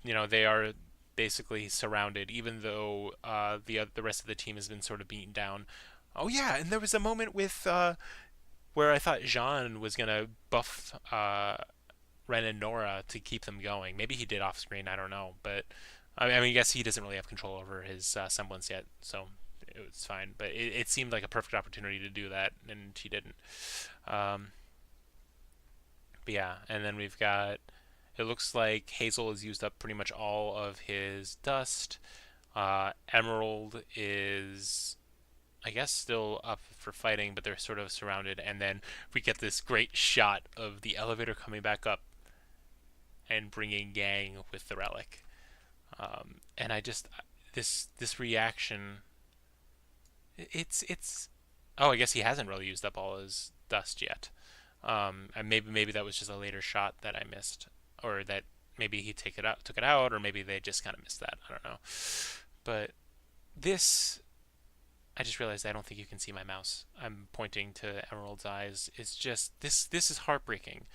they are basically surrounded, even though the rest of the team has been sort of beaten down. Oh yeah, and there was a moment with where I thought Jean was gonna buff Ren and Nora to keep them going. Maybe he did off screen, I don't know, but I guess he doesn't really have control over his semblance yet, so it was fine. But it seemed like a perfect opportunity to do that, and he didn't. But yeah, and then we've got... It looks like Hazel has used up pretty much all of his dust. Emerald is, I guess, still up for fighting, but they're sort of surrounded. And then we get this great shot of the elevator coming back up and bringing Yang with the relic. And I just... This reaction... It's... Oh, I guess he hasn't really used up all his dust yet. And maybe that was just a later shot that I missed. Or that maybe he took it out, or maybe they just kind of missed that. I don't know. But this, I just realized I don't think you can see my mouse. I'm pointing to Emerald's eyes. It's just, this is heartbreaking,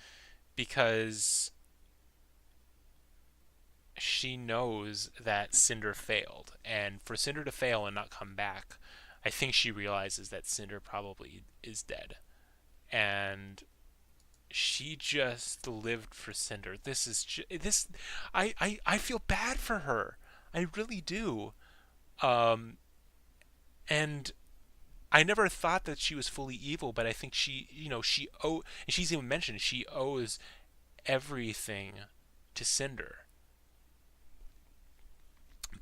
because she knows that Cinder failed. And for Cinder to fail and not come back, I think she realizes that Cinder probably is dead. And... she just lived for Cinder. I feel bad for her. I really do. And I never thought that she was fully evil, but I think and she's even mentioned she owes everything to Cinder.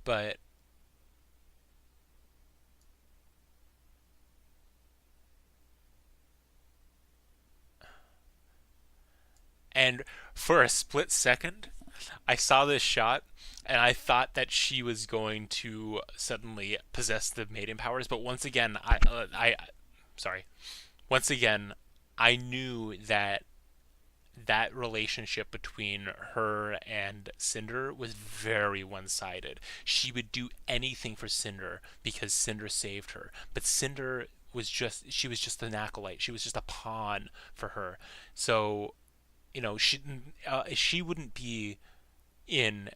But and for a split second, I saw this shot, and I thought that she was going to suddenly possess the maiden powers. But once again, once again, I knew that relationship between her and Cinder was very one-sided. She would do anything for Cinder because Cinder saved her. But Cinder was just an acolyte. She was just a pawn for her. So... she wouldn't be in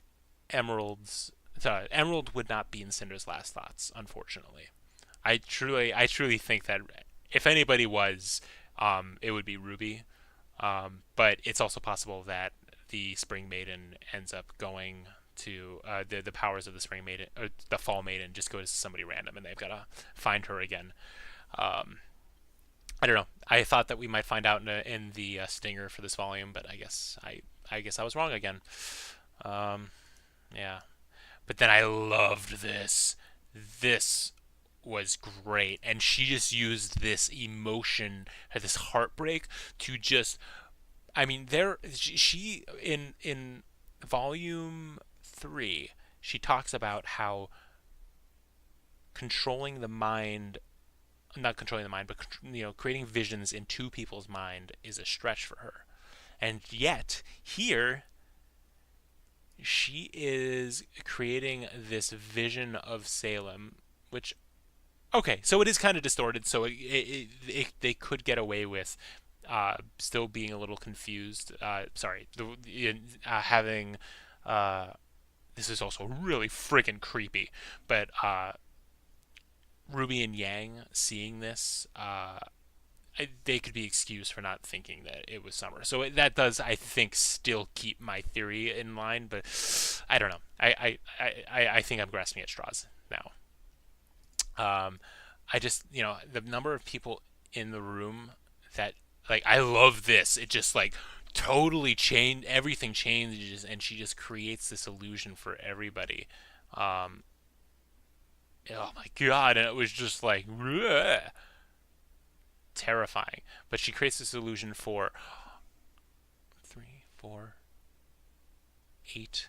Emerald's... Sorry, Emerald would not be in Cinder's last thoughts, unfortunately. I truly think that if anybody was, it would be RWBY. But it's also possible that the Spring Maiden ends up going to... the powers of the Spring Maiden, or the Fall Maiden, just go to somebody random, and they've got to find her again. I don't know. I thought that we might find out in the stinger for this volume, but I guess I was wrong again. Yeah. But then I loved this. This was great, and she just used this emotion, this heartbreak, to just... I mean, she in volume 3, she talks about how controlling the mind... not controlling the mind, but creating visions in two people's mind is a stretch for her. And yet here she is creating this vision of Salem, which, okay, so it is kind of distorted, so they could get away with still being a little confused. Having this is also really freaking creepy, but RWBY and Yang seeing this, they could be excused for not thinking that it was Summer. So that does, I think, still keep my theory in line, but I don't know. I think I'm grasping at straws now. I just, the number of people in the room that, like, I love this. It just, like, totally changed, everything changes, and she just creates this illusion for everybody. Oh my god, and it was just like bleh, terrifying. But she creates this illusion for 3, 4, 8,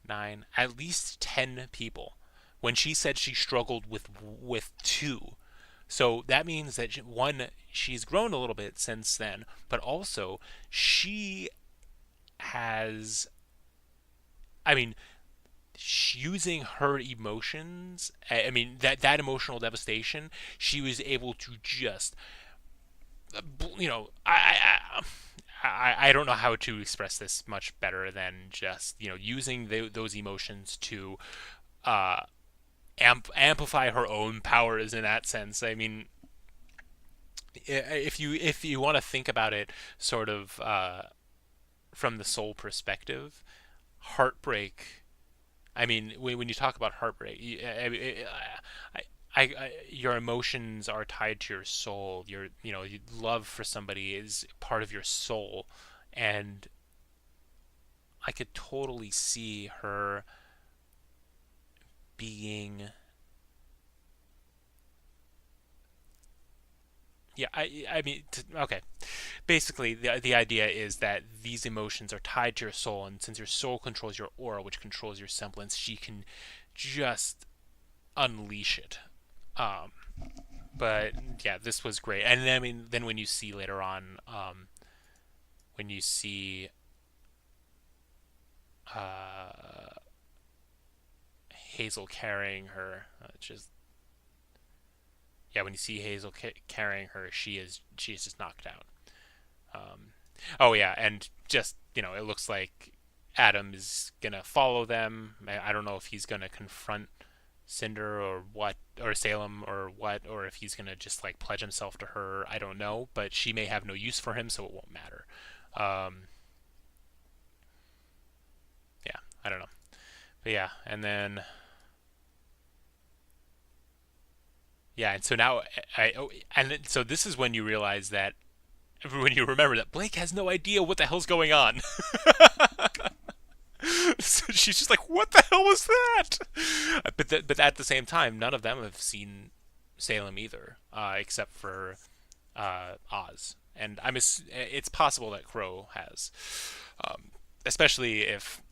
9, at least 10 people. When she said she struggled with 2, So that means that one, she's grown a little bit since then, but also she has, I mean, using her emotions, I mean that emotional devastation, she was able to just, you know, I don't know how to express this much better than just, you know, using those emotions to amplify her own powers in that sense. I mean, if you want to think about it sort of from the soul perspective, heartbreak. I mean, when you talk about heartbreak, your emotions are tied to your soul. Your, you know, love for somebody is part of your soul, and I could totally see her being. Yeah, I mean, okay. Basically, the idea is that these emotions are tied to your soul, and since your soul controls your aura, which controls your semblance, she can just unleash it. Um, but yeah, this was great. And then, I mean, then when you see later on, when you see Hazel carrying her, just yeah, when you see Hazel carrying her, she is just knocked out. Oh yeah, and just, you know, it looks like Adam is gonna follow them. I don't know if he's gonna confront Cinder or what, or Salem or what, or if he's gonna just like pledge himself to her. I don't know, but she may have no use for him, so it won't matter. Yeah, I don't know, but yeah, and then yeah, and so now so this is when you realize that, when you remember that Blake has no idea what the hell's going on. So she's just like, "What the hell was that?" But at the same time, none of them have seen Salem either, except for Oz, and it's possible that Crow has, especially if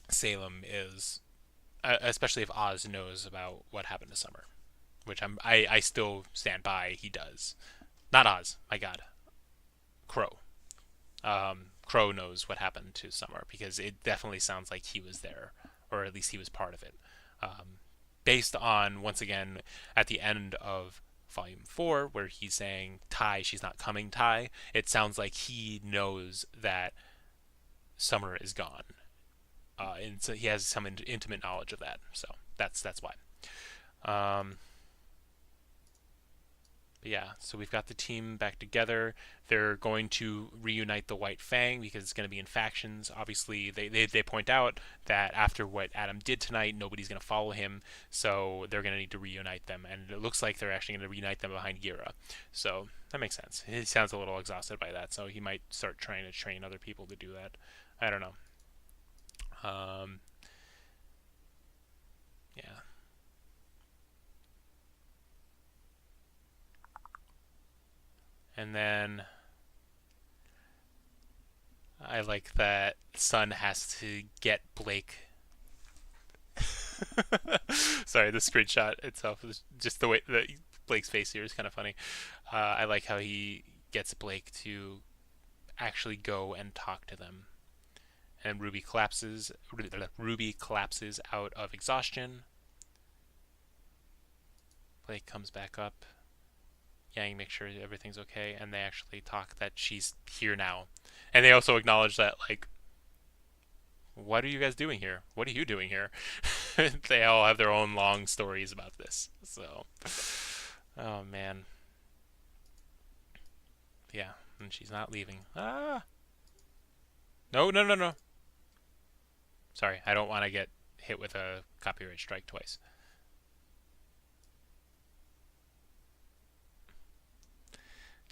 Salem is, especially if Oz knows about what happened to Summer, which I still stand by. He does. Not Oz. My God. Crow. Crow knows what happened to Summer, because it definitely sounds like he was there, or at least he was part of it. Based on, once again, at the end of Volume 4, where he's saying, "Ty, she's not coming, Ty," it sounds like he knows that Summer is gone. And so he has some intimate knowledge of that. So that's why. Yeah, so we've got the team back together. They're going to reunite the White Fang because it's going to be in factions. Obviously, they point out that after what Adam did tonight, nobody's going to follow him, so they're going to need to reunite them. And it looks like they're actually going to reunite them behind Gira. So that makes sense. He sounds a little exhausted by that, so he might start trying to train other people to do that. I don't know. Yeah. And then I like that Sun has to get Blake. Sorry, the screenshot itself is just the way that Blake's face here is kind of funny. I like how he gets Blake to actually go and talk to them. And RWBY collapses out of exhaustion. Blake comes back up. Yang makes sure everything's okay, and they actually talk that she's here now. And they also acknowledge that, like, what are you guys doing here? What are you doing here? They all have their own long stories about this. So, oh man. Yeah, and she's not leaving. Ah! No. Sorry, I don't want to get hit with a copyright strike twice.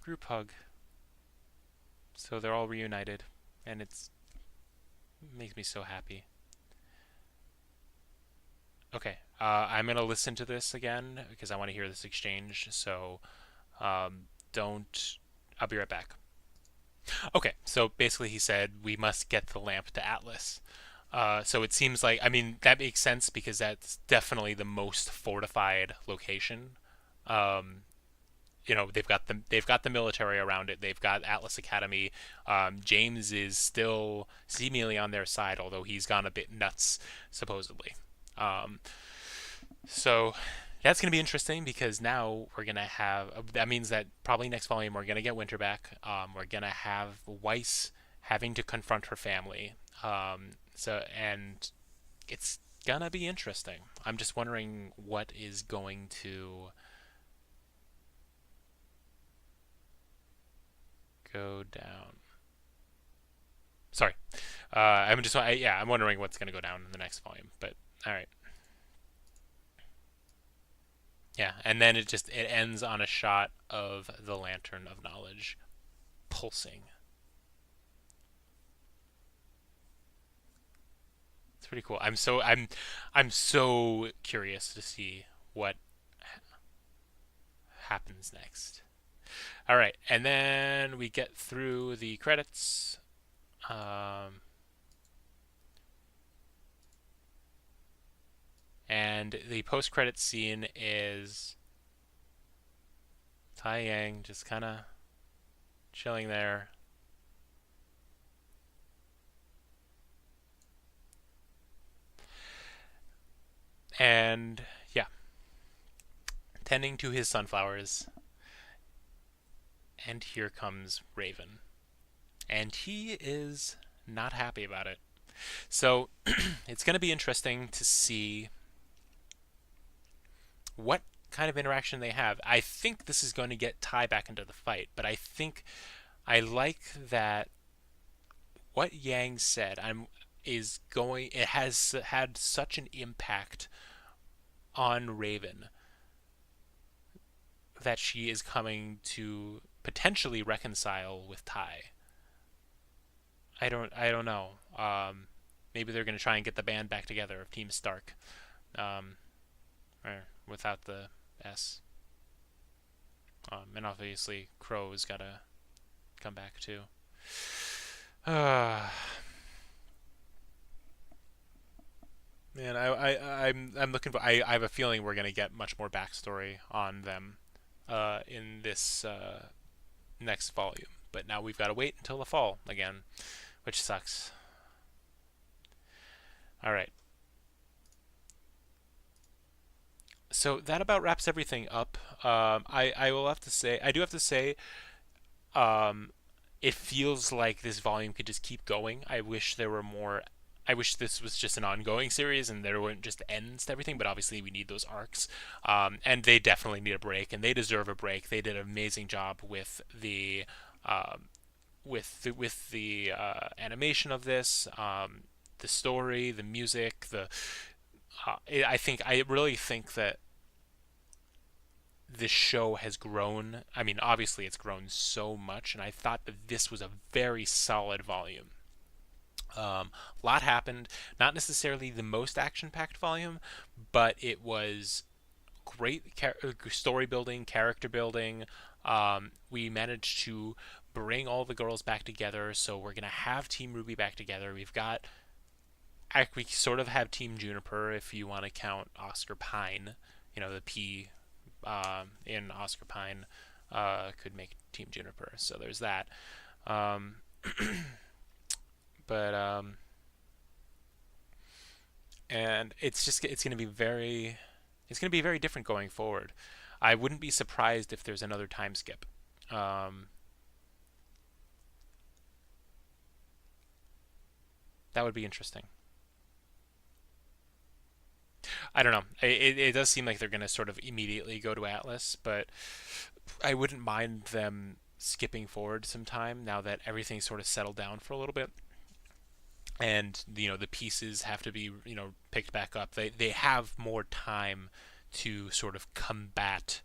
Group hug. So they're all reunited, and it makes me so happy. Okay, I'm gonna listen to this again because I want to hear this exchange. So I'll be right back. Okay, so basically he said we must get the lamp to Atlas. So it seems like, I mean, that makes sense because that's definitely the most fortified location. they've got the military around it. They've got Atlas Academy. James is still seemingly on their side, although he's gone a bit nuts supposedly. So that's going to be interesting because now we're going to have, that means that probably next volume we're going to get Winter back. We're going to have Weiss having to confront her family. And it's going to be interesting. I'm just wondering what is going to go down. Sorry. I'm wondering what's going to go down in the next volume, but all right. Yeah, and then it ends on a shot of the Lantern of Knowledge pulsing. It's pretty cool. I'm so curious to see what happens next. All right, and then we get through the credits. And the post-credit scene is Tai Yang just kind of chilling there. And yeah, tending to his sunflowers. And here comes Raven. And he is not happy about it. So it's going to be interesting to see what kind of interaction they have. I think this is going to get Tai back into the fight, but I think I like that what Yang said it has had such an impact on Raven that she is coming to potentially reconcile with Tai. I don't know. Maybe they're going to try and get the band back together of Team Stark. Or without the S. And obviously Crow's got to come back too. Man, I'm looking for. I have a feeling we're gonna get much more backstory on them in this next volume. But now we've got to wait until the fall again, which sucks. All right. So that about wraps everything up. I will have to say, I do have to say, it feels like this volume could just keep going. I wish there were more. I wish this was just an ongoing series and there weren't just ends to everything. But obviously, we need those arcs, and they definitely need a break, and they deserve a break. They did an amazing job with the animation of this, the story, the music, I really think that this show has grown. I mean, obviously it's grown so much, and I thought that this was a very solid volume. A lot happened. Not necessarily the most action-packed volume, but it was great story building, character building. We managed to bring all the girls back together, so we're going to have Team RWBY back together. We sort of have Team Juniper if you want to count Oscar Pine. You know, the P in Oscar Pine could make Team Juniper. So there's that. And it's going to be very different going forward. I wouldn't be surprised if there's another time skip. That would be interesting. I don't know. It does seem like they're going to sort of immediately go to Atlas, but I wouldn't mind them skipping forward some time now that everything's sort of settled down for a little bit. And, the pieces have to be, picked back up. They have more time to sort of combat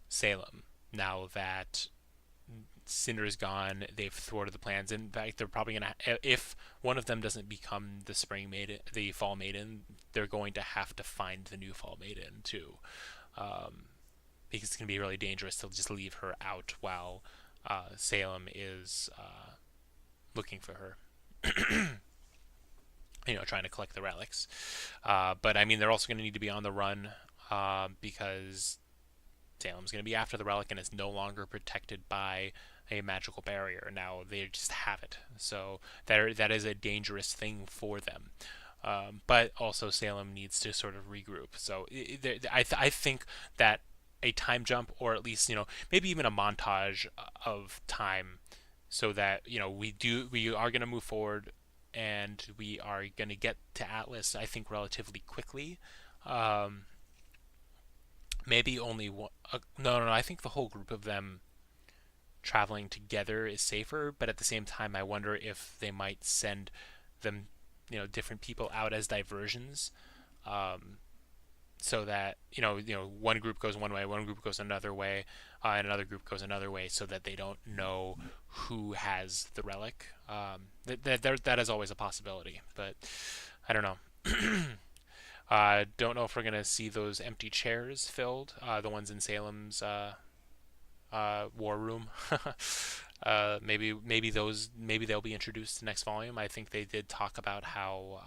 Salem now that Cinder is gone. They've thwarted the plans. In fact, they're probably going to, if one of them doesn't become the Spring Maiden, the Fall Maiden, they're going to have to find the new Fall Maiden too, because it's going to be really dangerous to just leave her out while Salem is looking for her. Trying to collect the relics. But I mean, they're also going to need to be on the run because Salem's going to be after the relic, and it's no longer protected by a magical barrier. Now they just have it, so that is a dangerous thing for them. But also Salem needs to sort of regroup. So I think that a time jump, or at least maybe even a montage of time, so that we are going to move forward and we are going to get to Atlas, I think, relatively quickly. Maybe only one. No. I think the whole group of them traveling together is safer. But at the same time, I wonder if they might send them, different people out as diversions, so that one group goes one way, one group goes another way, and another group goes another way, so that they don't know who has the relic. That is always a possibility, but I don't know. Don't know if we're gonna see those empty chairs filled, the ones in Salem's war room. Maybe they'll be introduced next volume. I think they did talk about how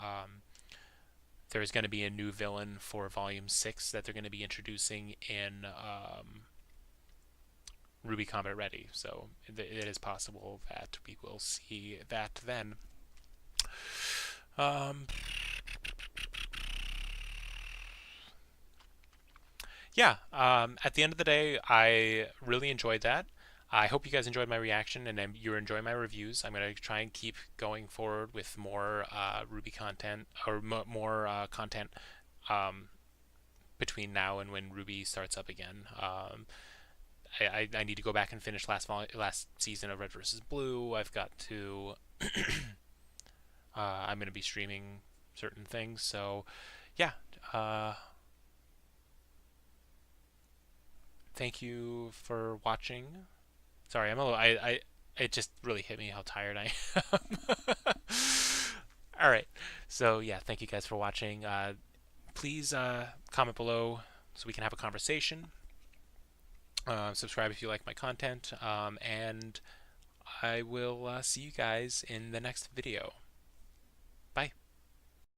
there's going to be a new villain for volume 6 that they're going to be introducing in RWBY Combat Ready. So it is possible that we will see that then. Yeah, at the end of the day, I really enjoyed that. I hope you guys enjoyed my reaction and you're enjoying my reviews. I'm going to try and keep going forward with more RWBY content, or more content between now and when RWBY starts up again. I need to go back and finish last season of Red vs. Blue. I've got to... I'm going to be streaming certain things, so yeah. Thank you for watching. Sorry, I'm a little. It just really hit me how tired I am. All right, so yeah, thank you guys for watching. Please comment below so we can have a conversation. Subscribe if you like my content, and I will see you guys in the next video. Bye.